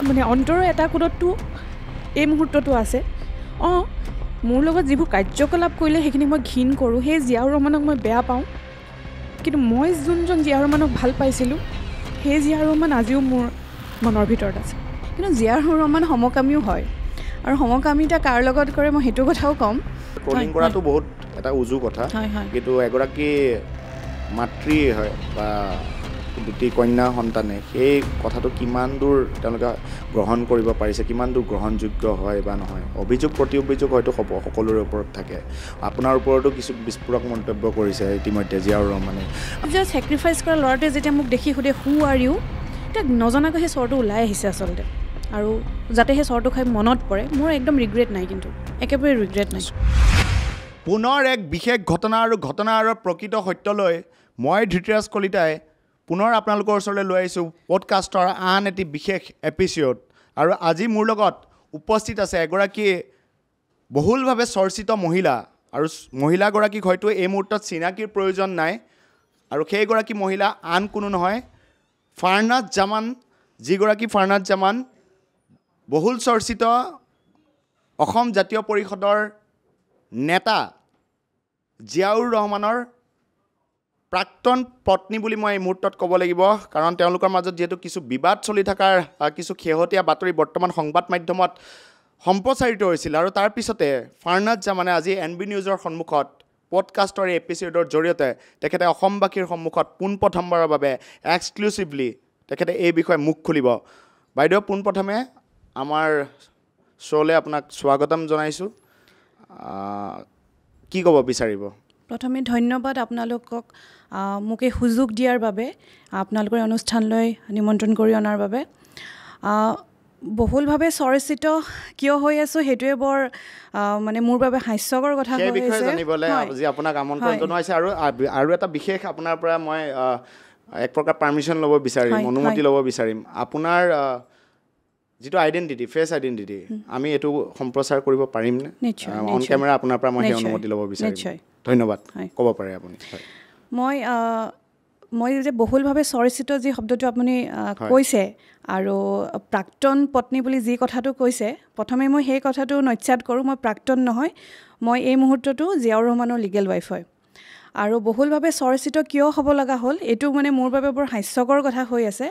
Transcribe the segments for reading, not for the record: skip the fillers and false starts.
মানে অন্তৰৰ এটা কোণততো এই মুহূৰ্তটো আছে মোৰ লগত যিবোৰ কাৰ্যকলাপ কৰিলে সেইখিনি মই ঘিণ কৰোঁ, সেই জিয়াউৰ ৰহমানক মই বেয়া পাওঁ, কিন্তু মই যোনজন জিয়াউৰ ৰহমানক ভাল পাইছিলোঁ সেই জিয়াউৰ ৰহমান আজিও মোৰ মনৰ ভিতৰত আছে। কিন্তু জিয়াউৰ ৰহমান সমকামীও হয়, আৰু সমকামিতা কাৰ লগত কৰে মই সেইটো কথাও ক'ম। ট্ৰলিং কৰাটো বহুত এটা উজু কথা, কিন্তু এগৰাকী মাতৃ হয় বা দুটি কন্যা সন্তানে সেই কথাটো কিমান দূৰ তেওঁলোকে গ্ৰহণ কৰিব পাৰিছে, কিমান দূৰ গ্ৰহণযোগ্য হয় বা নহয়। অভিযোগ প্ৰতি অভিযোগ হয়তো সকলোৰে ওপৰত থাকে। আপোনাৰ ওপৰতো কিছু বিস্ফোৰক মন্তব্য কৰিছে ইতিমধ্যে জিয়াউৰ ৰহমানে। যে ছেক্ৰিফাইচ কৰা ল'ৰাটোৱে যেতিয়া মোক দেখি সুধে হু আৰ ইউ, এতিয়া নজনাকৈ সেই স্বৰটো ওলাই আহিছে আচলতে, আৰু যাতে সেই স্বৰটো খাই মনত পৰে, মোৰ একদম ৰিগ্ৰেট নাই, কিন্তু একেবাৰে ৰিগ্ৰেট নাই। পুনৰ এক বিশেষ ঘটনা আৰু ঘটনাৰ প্ৰকৃত সত্যলৈ মই ধৃতৰাজ কলিতাই পুনৰ আপোনালোকৰ ওচৰলৈ লৈ আহিছোঁ পডকাষ্টৰ আন এটি বিশেষ এপিছ'ড। আৰু আজি মোৰ লগত উপস্থিত আছে এগৰাকী বহুলভাৱে চৰ্চিত মহিলা, আৰু মহিলাগৰাকীক হয়তো এই মুহূৰ্তত চিনাকিৰ প্ৰয়োজন নাই, আৰু সেইগৰাকী মহিলা আন কোনো নহয় ফাৰনাজ জামান, যিগৰাকী ফাৰনাজ জামান বহুল চৰ্চিত অসম জাতীয় পৰিষদৰ নেতা জিয়াউৰ ৰহমানৰ প্ৰাক্তন পত্নী বুলি মই এই মুহূৰ্তত ক'ব লাগিব, কাৰণ তেওঁলোকৰ মাজত যিহেতু কিছু বিবাদ চলি থকাৰ কিছু শেহতীয়া বাতৰি বৰ্তমান সংবাদ মাধ্যমত সম্প্ৰচাৰিত হৈছিল, আৰু তাৰ পিছতে ফাৰনাজ জামানে আজি NB নিউজৰ সন্মুখত পডকাষ্টৰ এই এপিছ'ডৰ জৰিয়তে তেখেতে অসমবাসীৰ সন্মুখত পোনপ্ৰথমবাৰৰ বাবে এক্সক্লুচিভলি তেখেতে এই বিষয়ে মুখ খুলিব। বাইদেউ, পোনপ্ৰথমে আমাৰ শ্ব'লৈ আপোনাক স্বাগতম জনাইছোঁ। কি ক'ব বিচাৰিব? প্ৰথমে ধন্যবাদ আপোনালোকক মোক এই সুযোগ দিয়াৰ বাবে, আপোনালোকৰ অনুষ্ঠানলৈ নিমন্ত্ৰণ কৰি অনাৰ বাবে। বহুলভাৱে চৰ্চিত কিয় হৈ আছোঁ সেইটোৱে বৰ মানে মোৰ বাবে হাস্যকৰ কথা হৈ আছে। সেই বিষয়ে জানিবলৈ আজি আপোনাক আমন্ত্ৰণ জনাইছে, আৰু এটা বিশেষ আপোনাৰ পৰা মই এক প্ৰকাৰ পাৰ্মিশ্যন ল'ব বিচাৰিম, অনুমতি ল'ব বিচাৰিম। আপোনাৰ যিটো আইডেণ্টিটি, ফেচ আইডেণ্টিটি, আমি এইটো সম্প্ৰচাৰ কৰিব পাৰিমনে? অন কেমেৰা আপোনাৰ পৰা মই সেই অনুমতি ল'ব বিচাৰিম। ধন্যবাদ, ক'ব পাৰে আপুনি। মই যে বহুলভাৱে চৰ্চিত যি শব্দটো আপুনি কৈছে, আৰু প্ৰাক্তন পত্নী বুলি যি কথাটো কৈছে, প্ৰথমে মই সেই কথাটো নস্যাৎ কৰোঁ। মই প্ৰাক্তন নহয়, মই এই মুহূৰ্ততো জিয়াউৰ ৰহমানৰ লিগেল ৱাইফ হয়। আৰু বহুলভাৱে চৰ্চিত কিয় হ'ব লগা হ'ল এইটো মানে মোৰ বাবে বৰ হাস্যকৰ কথা হৈ আছে।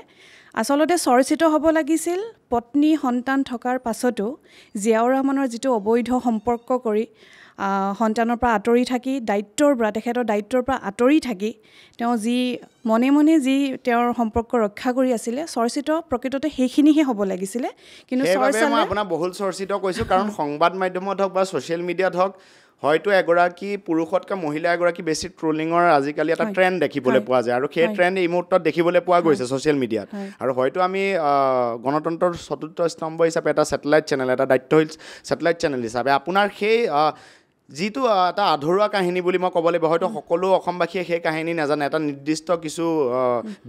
আচলতে চৰ্চিত হ'ব লাগিছিল পত্নী সন্তান থকাৰ পাছতো জিয়াউৰ ৰহমানৰ যিটো অবৈধ সম্পৰ্ক কৰি সন্তানৰ পৰা আঁতৰি থাকি তেখেতৰ দায়িত্বৰ পৰা আঁতৰি থাকি তেওঁ যি মনে মনে যি তেওঁৰ সম্পৰ্ক ৰক্ষা কৰি আছিলে, চৰ্চিত প্ৰকৃততে সেইখিনিহে হ'ব লাগিছিলে। কিন্তু মই আপোনাক বহুল চৰ্চিত কৈছোঁ, কাৰণ সংবাদ মাধ্যমত হওক বা ছ'চিয়েল মিডিয়াত হওক হয়তো এগৰাকী পুৰুষতকৈ মহিলা এগৰাকী বেছি ট্ৰলিঙৰ আজিকালি এটা ট্ৰেণ্ড দেখিবলৈ পোৱা যায়, আৰু সেই ট্ৰেণ্ড এই মুহূৰ্তত দেখিবলৈ পোৱা গৈছে ছ'চিয়েল মিডিয়াত। আৰু হয়তো আমি গণতন্ত্ৰৰ চতুৰ্থ স্তম্ভ হিচাপে এটা ছেটেলাইট চেনেল, এটা দায়িত্বশীল ছেটেলাইট চেনেল হিচাপে আপোনাৰ সেই যিটো এটা আধৰুৱা কাহিনী বুলি মই ক'ব লাগিব, হয়তো সকলো অসমবাসীয়ে সেই কাহিনী নাজানে, এটা নিৰ্দিষ্ট কিছু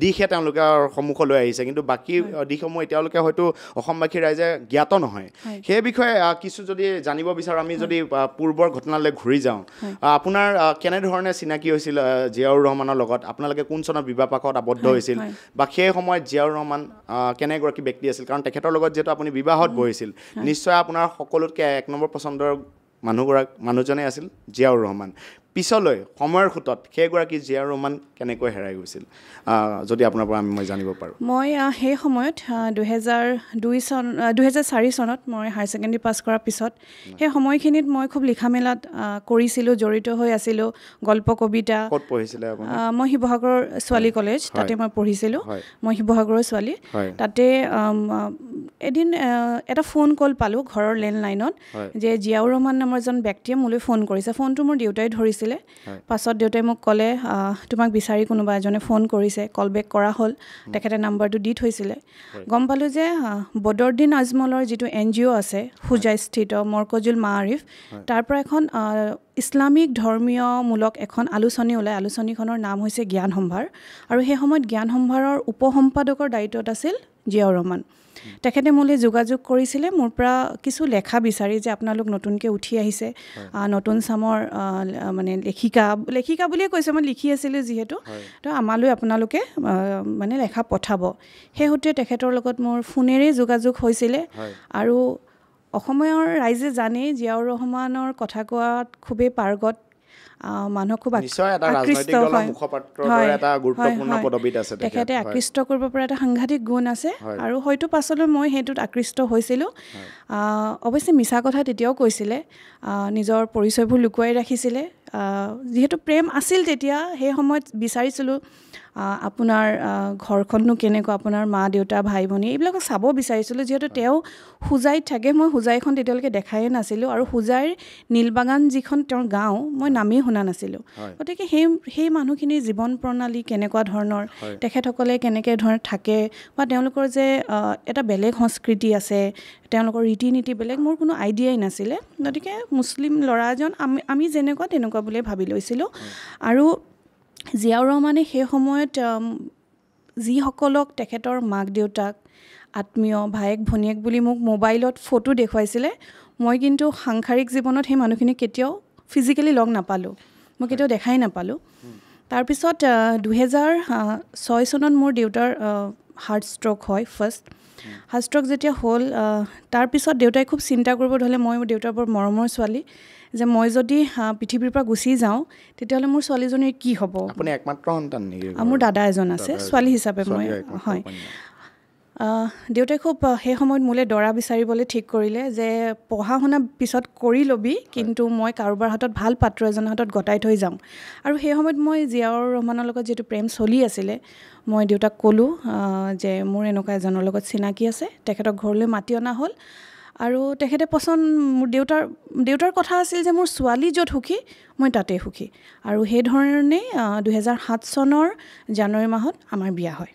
দিশহে তেওঁলোকৰ সন্মুখলৈ আহিছে, কিন্তু বাকী দিশসমূহ এতিয়ালৈকে হয়তো অসমবাসী ৰাইজে জ্ঞাত নহয়। সেই বিষয়ে কিছু যদি জানিব বিচাৰোঁ, আমি যদি পূৰ্বৰ ঘটনালৈ ঘূৰি যাওঁ, আপোনাৰ কেনেধৰণে চিনাকি হৈছিল জিয়াউৰ ৰহমানৰ লগত? আপোনালোকে কোন চনত বিবাহপাশত আবদ্ধ হৈছিল, বা সেই সময়ত জিয়াউৰ ৰহমান কেনেগৰাকী ব্যক্তি আছিল? কাৰণ তেখেতৰ লগত যিহেতু আপুনি বিবাহত বহিছিল, নিশ্চয় আপোনাৰ সকলোতকৈ এক নম্বৰ পচন্দৰ মানুহজনে আছিল জিয়াউৰ ৰহমান। পিছলৈ সময়ৰ সোঁতত সেইগৰাকী জিয়াউৰ ৰহমান কেনেকৈ হেৰাই গৈছিল, যদি আপোনাৰ পৰা মই জানিব পাৰোঁ? মই সেই সময়ত 2004 চনত মই হায়াৰ ছেকেণ্ডেৰী পাছ কৰাৰ পিছত সেই সময়খিনিত মই খুব লিখা মেলাত কৰিছিলোঁ, জড়িত হৈ আছিলোঁ। গল্প কবিতা। ক'ত পঢ়িছিলে আপুনি? মই শিৱসাগৰ ছোৱালী কলেজ, তাতে মই পঢ়িছিলোঁ। মই শিৱসাগৰৰ ছোৱালী। তাতে এদিন এটা ফোন কল পালোঁ ঘৰৰ লেণ্ডলাইনত, যে জিয়াউৰ ৰহমান নামৰ এজন ব্যক্তিয়ে মোলৈ ফোন কৰিছে। ফোনটো মোৰ দেউতাই ধৰিছিলে। পাছত দেউতাই মোক ক'লে, তোমাক বিচাৰি কোনোবা এজনে ফোন কৰিছে। কল বেক কৰা হ'ল, তেখেতে নাম্বাৰটো দি থৈছিলে। গম পালোঁ যে বদৰুদ্দিন আজমলৰ যিটো NGO আছে হোজাইস্থিত মৰকজুল মাআৰিফ, তাৰ পৰা এখন ইছলামিক ধৰ্মীয়মূলক এখন আলোচনী ওলায়। আলোচনীখনৰ নাম হৈছে জ্ঞান সম্ভাৰ, আৰু সেই সময়ত জ্ঞান সম্ভাৰৰ উপসম্পাদকৰ দায়িত্বত আছিল জিয়াউৰ ৰহমান। তেখেতে মোলৈ যোগাযোগ কৰিছিলে মোৰ পৰা কিছু লেখা বিচাৰি যে আপোনালোক নতুনকৈ উঠি আহিছে নতুন চামৰ মানে লেখিকা বুলিয়ে কৈছে মই লিখি আছিলোঁ যিহেতু তো আমালৈ আপোনালোকে মানে লেখা পঠাব সেই সূত্ৰে তেখেতৰ লগত মোৰ ফোনেৰে যোগাযোগ হৈছিলে আৰু অসমৰ ৰাইজে জানে জিয়াউৰ ৰহমানৰ কথা কোৱাত খুবেই পাৰ্গত মানুহ খুব আকৃষ্ট তেখেতে আকৃষ্ট কৰিব পৰা এটা সাংঘাতিক গুণ আছে আৰু হয়তো পাছলৈ মই সেইটোত আকৃষ্ট হৈছিলোঁ অৱশ্যে মিছা কথা তেতিয়াও কৈছিলে নিজৰ পৰিচয়বোৰ লুকুৱাই ৰাখিছিলে যিহেতু প্ৰেম আছিল তেতিয়া সেই সময়ত বিচাৰিছিলোঁ আপোনাৰ ঘৰখননো কেনেকুৱা আপোনাৰ মা দেউতা ভাই ভনী এইবিলাকক চাব বিচাৰিছিলোঁ যিহেতু তেওঁ হোজাইত থাকে মই হোজাইখন তেতিয়ালৈকে দেখাই নাছিলোঁ আৰু হোজাইৰ নীলবাগান যিখন তেওঁৰ গাঁও মই নামেই শুনা নাছিলোঁ গতিকে সেই মানুহখিনিৰ জীৱন প্ৰণালী কেনেকুৱা ধৰণৰ তেখেতসকলে কেনেকৈ ধৰণে থাকে বা তেওঁলোকৰ যে এটা বেলেগ সংস্কৃতি আছে তেওঁলোকৰ ৰীতি নীতি বেলেগ মোৰ কোনো আইডিয়াই নাছিলে গতিকে মুছলিম ল'ৰা এজন আমি যেনেকুৱা তেনেকুৱা বুলিয়ে ভাবি লৈছিলোঁ আৰু জিয়াউৰ ৰহমানে সেই সময়ত যিসকলক তেখেতৰ মাক দেউতাক আত্মীয় ভায়েক ভনীয়েক বুলি মোক মোবাইলত ফটো দেখুৱাইছিলে মই কিন্তু সাংসাৰিক জীৱনত সেই মানুহখিনিক কেতিয়াও ফিজিকেলি লগ নাপালোঁ মই কেতিয়াও দেখাই নাপালোঁ তাৰপিছত 2006 চনত মোৰ দেউতাৰ হাৰ্ট ষ্ট্ৰ'ক হয় ফাৰ্ষ্ট হাৰ্ট ষ্ট্ৰ'ক যেতিয়া হ'ল তাৰপিছত দেউতাই খুব চিন্তা কৰিব ধৰিলে মই দেউতাৰ বৰ মৰমৰ ছোৱালী যে মই যদি পৃথিৱীৰ পৰা গুচি যাওঁ তেতিয়াহ'লে মোৰ ছোৱালীজনীৰ কি হ'ব আপুনি একমাত্ৰ সন্তান নেকি মোৰ দাদা এজন আছে ছোৱালী হিচাপে মই হয় দেউতাই খুব সেই সময়ত মোলৈ দৰা বিচাৰিবলৈ ঠিক কৰিলে যে পঢ়া শুনা পিছত কৰি ল'বি কিন্তু মই কাৰোবাৰ হাতত ভাল পাত্ৰ এজনৰ হাতত গতাই থৈ যাম আৰু সেই সময়ত মই জিয়াউৰ ৰহমানৰ লগত যিহেতু প্ৰেম চলি আছিলে মই দেউতাক ক'লোঁ যে মোৰ এনেকুৱা এজনৰ লগত চিনাকি আছে তেখেতক ঘৰলৈ মাতি অনা হ'ল আৰু তেখেতে মোৰ দেউতাৰ কথা আছিল যে মোৰ ছোৱালী য'ত সুখী মই তাতেই সুখী আৰু সেইধৰণে 2007 চনৰ জানুৱাৰী মাহত আমাৰ বিয়া হয়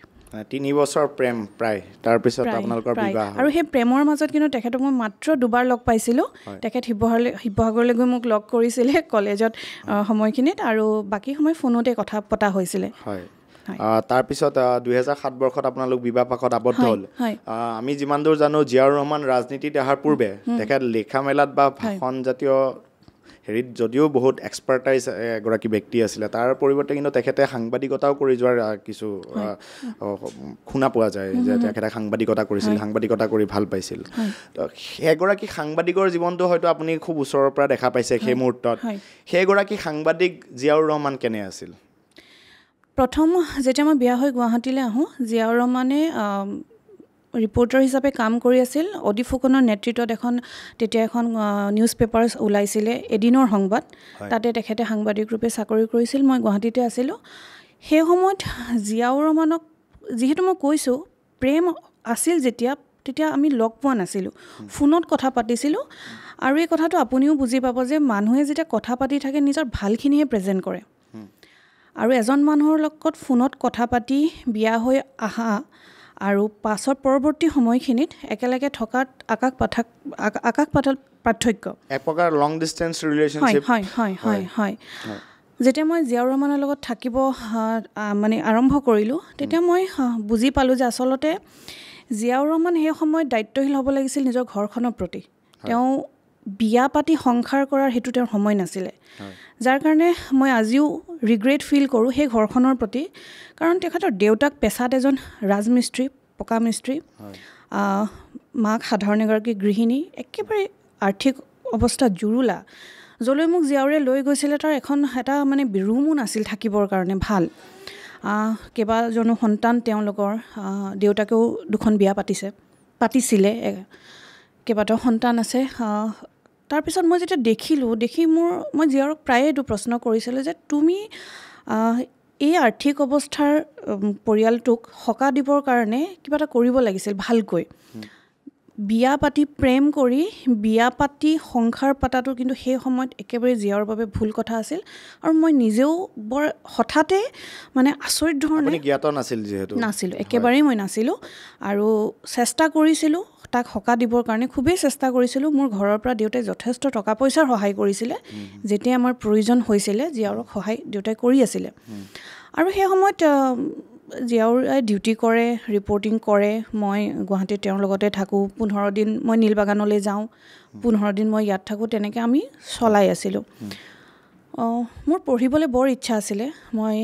3 বছৰ প্ৰেম প্ৰায় তাৰপিছত আপোনালোকৰ বিবাহ আৰু সেই প্ৰেমৰ মাজত কিন্তু তেখেতক মই মাত্ৰ দুবাৰ লগ পাইছিলোঁ তেখেত শিৱসাগৰলৈ গৈ মোক লগ কৰিছিলে কলেজত সময়খিনিত আৰু বাকী সময় ফোনতে কথা পতা হৈছিলে হয় তাৰপিছত 2007 বৰ্ষত আপোনালোক বিবাহ পাশত আবদ্ধ হ'ল আমি যিমান দূৰ জানো জিয়াউৰ ৰহমান ৰাজনীতিত অহাৰ পূৰ্বে তেখেত লেখা মেলাত বা ভাষণ জাতীয় হেৰিত যদিও বহুত এক্সপাৰ্টাইজ এগৰাকী ব্যক্তি আছিলে তাৰ পৰিৱৰ্তে কিন্তু তেখেতে সাংবাদিকতাও কৰি যোৱাৰ কিছু শুনা পোৱা যায় যে তেখেতে সাংবাদিকতা কৰিছিল সাংবাদিকতা কৰি ভাল পাইছিল তো সেইগৰাকী সাংবাদিকৰ জীৱনটো হয়তো আপুনি খুব ওচৰৰ পৰা দেখা পাইছে সেই মুহূৰ্তত সেইগৰাকী সাংবাদিক জিয়াউৰ ৰহমান কেনে আছিল প্ৰথম যেতিয়া মই বিয়া হৈ গুৱাহাটীলৈ আহোঁ জিয়াউৰ ৰহমানে ৰিপৰ্টাৰ হিচাপে কাম কৰি আছিল অডি ফুকনৰ নেতৃত্বত তেতিয়া এখন নিউজ পেপাৰ ওলাইছিলে এদিনৰ সংবাদ তাতে তেখেতে সাংবাদিক ৰূপে চাকৰি কৰিছিল মই গুৱাহাটীতে আছিলোঁ সেই সময়ত জিয়াউৰ ৰহমানক যিহেতু মই কৈছোঁ প্ৰেম আছিল তেতিয়া আমি লগ পোৱা নাছিলোঁ ফোনত কথা পাতিছিলোঁ আৰু এই কথাটো আপুনিও বুজি পাব যে মানুহে যেতিয়া কথা পাতি থাকে নিজৰ ভালখিনিহে প্ৰেজেণ্ট কৰে আৰু এজন মানুহৰ লগত ফোনত কথা পাতি বিয়া হৈ আহা আৰু পাছৰ পৰৱৰ্তী সময়খিনিত একেলগে থকাত আকাশ পাতাল পাৰ্থক্য এক প্ৰকাৰ লং ডিষ্টেন্স ৰিলেশ্যনশ্বিপ হয় যেতিয়া মই জিয়াউৰ ৰহমানৰ লগত থাকিব মানে আৰম্ভ কৰিলোঁ তেতিয়া মই বুজি পালোঁ যে আচলতে জিয়াউৰ ৰহমান সেই সময়ত দায়িত্বশীল হ'ব লাগিছিল নিজৰ ঘৰখনৰ প্ৰতি তেওঁ বিয়া পাতি সংসাৰ কৰাৰ সেইটো তেওঁৰ সময় নাছিলে যাৰ কাৰণে মই আজিও ৰিগ্ৰেট ফিল কৰোঁ সেই ঘৰখনৰ প্ৰতি কাৰণ তেখেতৰ দেউতাক পেছাত এজন ৰাজমিস্ত্ৰী পকা মিস্ত্ৰী মাক সাধাৰণ এগৰাকী গৃহিণী একেবাৰে আৰ্থিক অৱস্থা জুৰুলা য'লৈ মোক জিয়াউৰে লৈ গৈছিলে তাৰ এটা মানে ৰুমো নাছিল থাকিবৰ কাৰণে ভাল কেইবাজনো সন্তান তেওঁলোকৰ দেউতাকেও দুখন বিয়া পাতিছিলে কেইবাটাও সন্তান আছে তাৰপিছত মই যেতিয়া মই জিয়াউৰক প্ৰায়ে এইটো প্ৰশ্ন কৰিছিলোঁ যে তুমি এই আৰ্থিক অৱস্থাৰ পৰিয়ালটোক সকাহ দিবৰ কাৰণে কিবা এটা কৰিব লাগিছিল ভালকৈ বিয়া পাতি প্ৰেম কৰি বিয়া পাতি সংসাৰ পাতাটো কিন্তু সেই সময়ত একেবাৰে জিয়াউৰ বাবে ভুল কথা আছিল আৰু মই নিজেও বৰ হঠাতে মানে আচৰিত ধৰণে জ্ঞাত নাছিলোঁ একেবাৰেই মই নাছিলোঁ আৰু চেষ্টা কৰিছিলোঁ তাক সকাহ দিবৰ কাৰণে খুবেই চেষ্টা কৰিছিলোঁ মোৰ ঘৰৰ পৰা দেউতাই যথেষ্ট টকা পইচাৰ সহায় কৰিছিলে যেতিয়া আমাৰ প্ৰয়োজন হৈছিলে জিয়াউৰক সহায় দেউতাই কৰি আছিলে আৰু সেই সময়ত জীয়াউৰ ডিউটি কৰে, ৰিপৰ্টিং কৰে, মই গুৱাহাটীত তেওঁৰ লগতে থাকোঁ, 15 দিন মই নীলবাগানলৈ যাওঁ, 15 দিন মই ইয়াত থাকোঁ, তেনেকৈ আমি চলাই আছিলোঁ। মোৰ পঢ়িবলৈ বৰ ইচ্ছা আছিলে। মই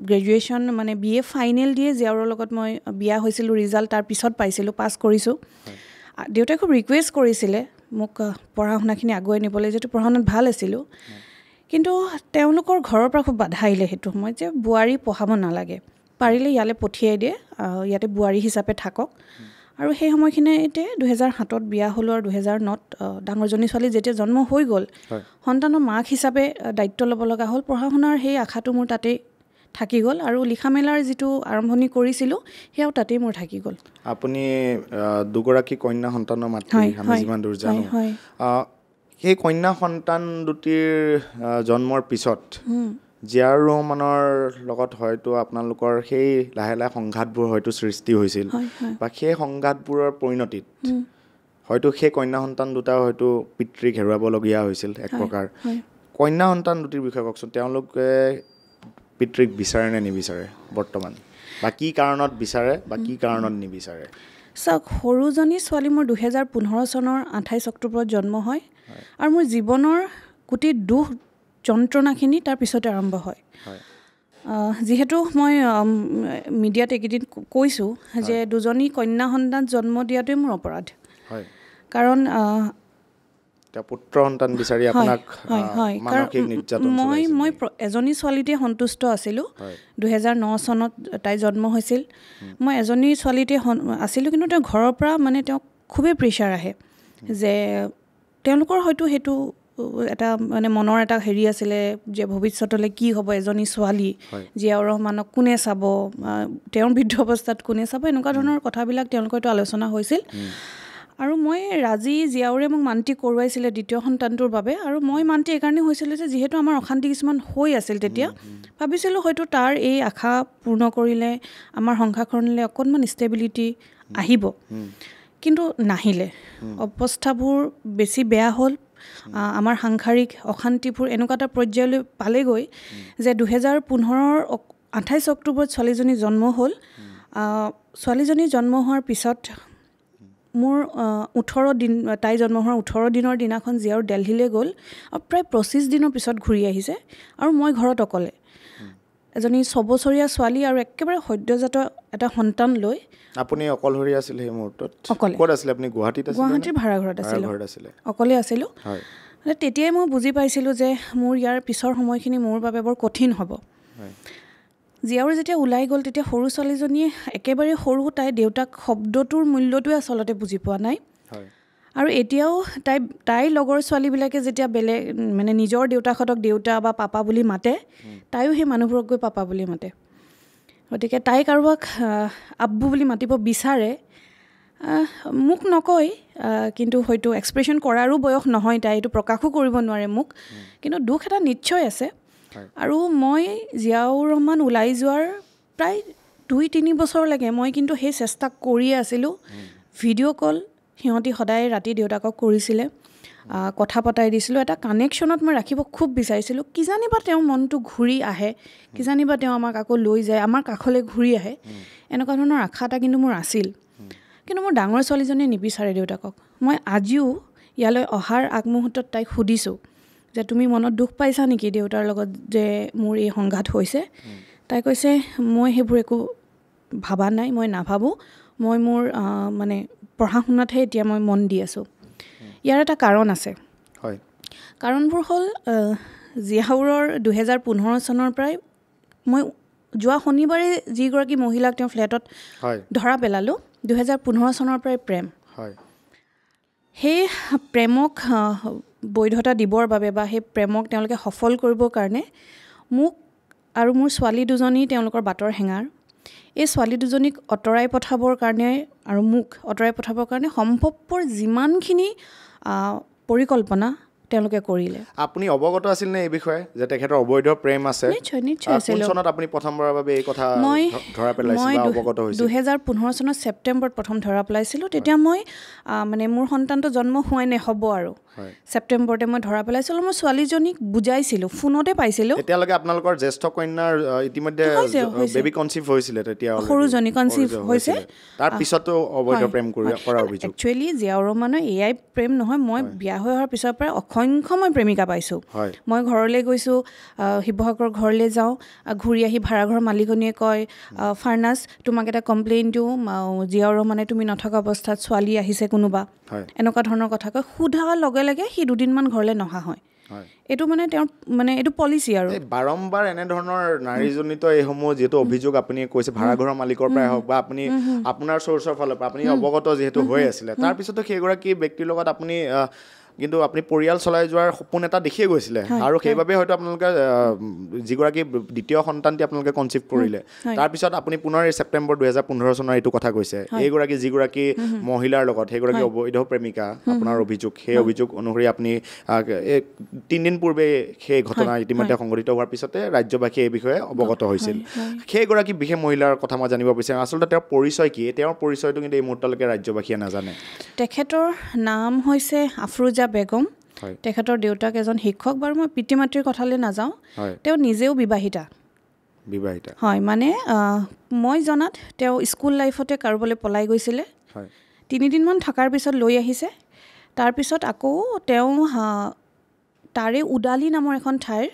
গ্ৰেজুৱেশ্যন মানে BA ফাইনেল দিয়ে জীয়াউৰৰ লগত মই বিয়া হৈছিলোঁ, ৰিজাল্ট তাৰ পিছত পাইছিলোঁ, পাছ কৰিছোঁ। দেউতাই খুব ৰিকুৱেষ্ট কৰিছিলে মোক পঢ়া শুনাখিনি আগুৱাই নিবলৈ, যিহেতু পঢ়া শুনাত ভাল আছিলোঁ। কিন্তু তেওঁলোকৰ ঘৰৰ পৰা খুব বাধা আহিলে সেইটো সময়ত যে বোৱাৰী পঢ়াব নালাগে, পাৰিলে ইয়ালৈ পঠিয়াই দিয়ে, ইয়াতে বোৱাৰী হিচাপে থাকক। আৰু সেই সময়খিনিতে 2007 বিয়া হ'লোঁ আৰু 2009 ডাঙৰজনী ছোৱালী যেতিয়া জন্ম হৈ গ'ল, সন্তানৰ মাক হিচাপে দায়িত্ব ল'ব লগা হ'ল। পঢ়া শুনাৰ সেই আশাটো মোৰ তাতেই থাকি গ'ল আৰু লিখা মেলাৰ যিটো আৰম্ভণি কৰিছিলোঁ সেয়াও তাতেই মোৰ থাকি গ'ল। আপুনি দুগৰাকী কন্যা সন্তানৰ মাতৃ, আমি যিমান দূৰ জানো। সেই কন্যা সন্তান দুটিৰ জন্মৰ পিছত জিয়াউৰ ৰহমানৰ লগত হয়তো আপোনালোকৰ সেই লাহে লাহে সংঘাতবোৰ হয়তো সৃষ্টি হৈছিল, বা সেই সংঘাতবোৰৰ পৰিণতিত হয়তো সেই কন্যা সন্তান দুটা হয়তো পিতৃক হেৰুৱাবলগীয়া হৈছিল এক প্ৰকাৰ। কন্যা সন্তান দুটিৰ বিষয়ে কওকচোন, তেওঁলোকে পিতৃক বিচাৰে নে নিবিচাৰে বৰ্তমান, বা কি কাৰণত বিচাৰে বা কি কাৰণত নিবিচাৰে? চাওক, সৰুজনী ছোৱালী মোৰ 2015 চনৰ 28 অক্টোবৰত জন্ম হয়, আৰু মোৰ জীৱনৰ গোটেই দুখ যন্ত্ৰণাখিনি তাৰ পিছতে আৰম্ভ হয়। যিহেতু মই মিডিয়াত এইকেইদিন কৈছোঁ যে দুজনী কন্যা সন্তান জন্ম দিয়াটোৱে মোৰ অপৰাধ, কাৰণ পুত্ৰ সন্তান বিচাৰি আপোনাক মানসিক নিৰ্যাতন চলাইছিল। মই এজনী ছোৱালীতে সন্তুষ্ট আছিলোঁ। 2009 চনত তাই জন্ম হৈছিল, মই এজনী ছোৱালীতে আছিলোঁ, কিন্তু তেওঁ ঘৰৰ পৰা মানে তেওঁক খুবেই প্ৰেছাৰ আহে যে তেওঁলোকৰ হয়তো সেইটো এটা মানে মনৰ এটা হেৰি আছিলে যে ভৱিষ্যতলৈ কি হ'ব, এজনী ছোৱালী জিয়াউৰ ৰহমানক কোনে চাব, তেওঁৰ বৃদ্ধ অৱস্থাত কোনে চাব, এনেকুৱা ধৰণৰ কথাবিলাক তেওঁলোকৰ হয়তো আলোচনা হৈছিল। আৰু মই ৰাজি, জিয়াউৰে মোক মান্তি কৰোৱাইছিলে দ্বিতীয় সন্তানটোৰ বাবে, আৰু মই মান্তি এইকাৰণে হৈছিলোঁ যে যিহেতু আমাৰ অশান্তি কিছুমান হৈ আছিল তেতিয়া, ভাবিছিলোঁ হয়তো তাৰ এই আশা পূৰ্ণ কৰিলে আমাৰ সংসাৰখনলৈ অকণমান ষ্টেবিলিটি আহিব, কিন্তু নাহিলে। অৱস্থাবোৰ বেছি বেয়া হ'ল, আমাৰ সাংসাৰিক অশান্তিবোৰ এনেকুৱা এটা পৰ্যায়লৈ পালেগৈ যে 2015 28 অক্টোবৰত ছোৱালীজনী জন্ম হ'ল। ছোৱালীজনী জন্ম হোৱাৰ পিছত মোৰ 18 দিন, তাই জন্ম হোৱাৰ 18 দিনৰ দিনাখন জিয়াউৰ দিল্লীলৈ গ'ল, আৰু প্ৰায় 25 দিনৰ পিছত ঘূৰি আহিছে, আৰু মই ঘৰত অকলে, এজনী 6 বছৰীয়া ছোৱালী আৰু একেবাৰে সদ্যজাত এটা সন্তান লৈ। আপুনি অকলশৰীয়া আছিল সেই মুহূৰ্তত? অকলে। ক'ত আছিলে আপুনি? গুৱাহাটীত আছিলে? গুৱাহাটীৰ ভাড়াঘৰত আছিলোঁ, অকলে আছিলোঁ। তেতিয়াই মই বুজি পাইছিলোঁ যে মোৰ ইয়াৰ পিছৰ সময়খিনি মোৰ বাবে বৰ কঠিন হ'ব। জিয়াউৰ যেতিয়া ওলাই গ'ল, তেতিয়া সৰু ছোৱালীজনীয়ে একেবাৰে সৰু, তাই দেউতাক শব্দটোৰ মূল্যটোৱে আচলতে বুজি পোৱা নাই। আৰু এতিয়াও তাইৰ লগৰ ছোৱালীবিলাকে যেতিয়া বেলেগ মানে নিজৰ দেউতাকহঁতক দেউতা বা পাপা বুলি মাতে, তাইও সেই মানুহবোৰক গৈ পাপা বুলি মাতে। গতিকে তাই কাৰোবাক আব্বু বুলি মাতিব বিচাৰে, মোক নকয়, কিন্তু হয়তো এক্সপ্ৰেশ্যন কৰাৰো বয়স নহয় তাই, এইটো প্ৰকাশো কৰিব নোৱাৰে মোক, কিন্তু দুখ এটা নিশ্চয় আছে। আৰু মই জিয়াউৰ ৰহমান ওলাই যোৱাৰ প্ৰায় 2-3 বছৰলৈকে মই কিন্তু সেই চেষ্টা কৰিয়ে আছিলোঁ। ভিডিঅ' কল সিহঁতি সদায় ৰাতি দেউতাকক কৰিছিলে, কথা পতাই দিছিলোঁ, এটা কানেকশ্যনত মই ৰাখিব খুব বিচাৰিছিলোঁ। কিজানিবা তেওঁৰ মনটো ঘূৰি আহে, কিজানিবা তেওঁ আমাক আকৌ লৈ যায়, আমাৰ কাষলৈ ঘূৰি আহে, এনেকুৱা ধৰণৰ আশা এটা কিন্তু মোৰ আছিল। কিন্তু মোৰ ডাঙৰ ছোৱালীজনীয়ে নিবিচাৰে দেউতাকক। মই আজিও ইয়ালৈ অহাৰ আগমুহূৰ্তত তাইক সুধিছোঁ যে তুমি মনত দুখ পাইছা নেকি দেউতাৰ লগত যে মোৰ এই সংঘাত হৈছে? তাই কৈছে মই সেইবোৰ একো ভাবা নাই, মই নাভাবোঁ, মই মোৰ মানে পঢ়া শুনাতহে এতিয়া মই মন দি আছোঁ। ইয়াৰ এটা কাৰণ আছে। কাৰণবোৰ হ'ল জিয়াউৰৰ 2015 চনৰ পৰাই মই যোৱা শনিবাৰে যিগৰাকী মহিলাক তেওঁ ফ্লেটত ধৰা পেলালোঁ, 2015 চনৰ পৰাই প্ৰেম। সেই প্ৰেমক বৈধতা দিবৰ বাবে বা সেই প্ৰেমক তেওঁলোকে সফল কৰিবৰ কাৰণে মোক আৰু মোৰ ছোৱালী দুজনী তেওঁলোকৰ বাটৰ হেঙাৰ। এই ছোৱালী দুজনীক আঁতৰাই পঠাবৰ কাৰণে আৰু মোক আঁতৰাই পঠাবৰ কাৰণে সম্ভৱপৰ যিমানখিনি পৰিকল্পনা তেওঁলোকে কৰিলে। আপুনি অৱগত আছিল নে এই বিষয়ে যে তেখেতৰ অবৈধ প্ৰেম আছে? নিশ্চয় আছিলোঁ। কোন চনত আপুনি প্ৰথমবাৰৰ বাবে এই কথা ধৰা পেলাইছিল বা অৱগত হৈছিল? 2015 চনৰ ছেপ্টেম্বৰত প্ৰথম ধৰা পেলাইছিলোঁ। তেতিয়া মই মানে মোৰ সন্তানটো জন্ম হোৱাই নাই, হ'ব আৰু ছেপ্টেম্বৰতে মই ধৰা পেলাইছিলোঁ মই ছোৱালীজনীক বুজাইছিলোঁ ফোনতে পাইছিলোঁ এতিয়ালৈকে আপোনালোকৰ জ্যেষ্ঠ কন্যাৰ ইতিমধ্যে বেবি কনচিভ হৈছিলে তেতিয়া সৰুজনী কনচিভ হৈছে তাৰ পিছতো অবৈধ প্ৰেম কৰাৰ অভিযোগ একচুৱেলি জিয়াউৰ ৰহমানৰ এয়াই প্ৰেম নহয় মই বিয়া হৈ অহাৰ পিছৰ পৰা অসংখ্য মই প্ৰেমিকা পাইছোঁ মই ঘৰলৈ গৈছোঁ শিৱসাগৰ ঘৰলৈ যাওঁ ঘূৰি আহি ভাড়াঘৰৰ মালিকনীয়ে কয় ফাৰ্নাছ তোমাক এটা কমপ্লেইন দিওঁ জিয়াউৰ ৰহমানে তুমি নথকা অৱস্থাত ছোৱালী আহিছে কোনোবা এনেকুৱা ধৰণৰ কথা কয় সোধাৰ লগে লগে সি দুদিনমান ঘৰলৈ নহা হয় এইটো মানে তেওঁৰ মানে এইটো পলিচি আৰু বাৰম্বাৰ এনেধৰণৰ নাৰীজনিত এইসমূহ যিহেতু অভিযোগ আপুনি কৈছে ভাড়াঘৰৰ মালিকৰ পৰাই হওক বা আপুনি আপোনাৰ চ'ৰ্চৰ ফালৰ পৰা আপুনি অৱগত যিহেতু হৈ আছিলে তাৰপিছতো সেইগৰাকী ব্যক্তিৰ লগত আপুনি কিন্তু আপুনি পৰিয়াল চলাই যোৱাৰ সপোন এটা দেখিয়ে গৈছিলে আৰু সেইবাবে হয়তো আপোনালোকে যিগৰাকী দ্বিতীয় সন্তানটি আপোনালোকে কনচিভ কৰিলে তাৰপিছত আপুনি পুনৰ ছেপ্টেম্বৰ 2015 চনৰ এইটো কথা কৈছে এইগৰাকী যিগৰাকী মহিলাৰ লগত সেইগৰাকী অবৈধ প্ৰেমিকা আপোনাৰ অভিযোগ সেই অভিযোগ অনুসৰি আপুনি 3 দিন পূৰ্বে সেই ঘটনা ইতিমধ্যে সংঘটিত হোৱাৰ পিছতে ৰাজ্যবাসীয়ে এই বিষয়ে অৱগত হৈছিল সেইগৰাকী বিশেষ মহিলাৰ কথা মই জানিব বিচাৰিম আচলতে তেওঁৰ পৰিচয় কি তেওঁৰ পৰিচয়টো কিন্তু এই মুহূৰ্তলৈকে ৰাজ্যবাসীয়ে নাজানে তেখেতৰ নাম হৈছে আফৰোজা বেগম তেখেতৰ দেউতাক এজন শিক্ষক বাৰু মই পিতৃ মাতৃৰ কথালৈ নাযাওঁ তেওঁ নিজেও বিবাহিতা হয় মানে মই জনাত তেওঁ স্কুল লাইফতে কাৰোবালৈ পলাই গৈছিলে 3 দিনমান থকাৰ পিছত লৈ আহিছে তাৰপিছত আকৌ তেওঁ তাৰে উদালি নামৰ এখন ঠাইৰ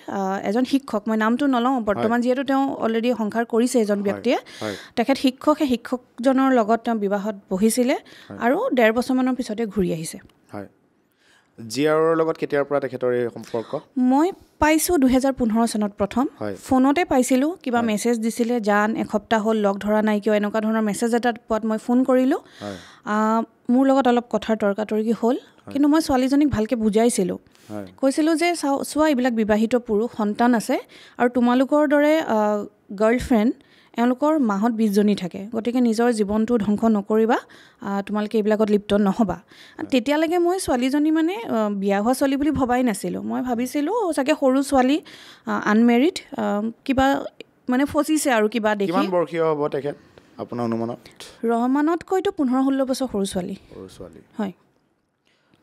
এজন শিক্ষক মই নামটো নলওঁ বৰ্তমান যিহেতু তেওঁ অলৰেডি সংসাৰ কৰিছে এজন ব্যক্তিয়ে তেখেত শিক্ষক সেই শিক্ষকজনৰ লগত তেওঁ বিবাহত বহিছিলে আৰু 1.5 বছৰমানৰ পিছতে ঘূৰি আহিছে জিয়াউৰৰ লগত কেতিয়াৰ পৰা তেখেতৰ এই সম্পৰ্ক মই পাইছোঁ 2015 চনত প্ৰথম ফোনতে পাইছিলোঁ কিবা মেছেজ দিছিলে জান এসপ্তাহ হ'ল লগ ধৰা নাই কিয় এনেকুৱা ধৰণৰ মেছেজ এটা পোৱাত মই ফোন কৰিলোঁ মোৰ লগত অলপ কথাৰ তৰ্কাতৰ্কি হ'ল কিন্তু মই ছোৱালীজনীক ভালকৈ বুজাইছিলোঁ কৈছিলোঁ যে চোৱা এইবিলাক বিবাহিত পুৰুষ সন্তান আছে আৰু তোমালোকৰ দৰে গাৰ্লফ্ৰেণ্ড এওঁলোকৰ মাহত 20 জনী থাকে গতিকে নিজৰ জীৱনটো ধ্বংস নকৰিবা তোমালোকে এইবিলাকত লিপ্ত নহ'বা তেতিয়ালৈকে মই ছোৱালীজনী মানে বিয়া হোৱা ছোৱালী বুলি ভবাই নাছিলোঁ মই ভাবিছিলোঁ চাগে সৰু ছোৱালী আনমেৰিড কিবা মানে ফচিছে আৰু কিবা দেখি কিমান বৰ্ষীয় হ'ব তেখেত আপোনাৰ অনুমানত ৰহমানতকৈতো 15-16 বছৰ সৰু ছোৱালী হয়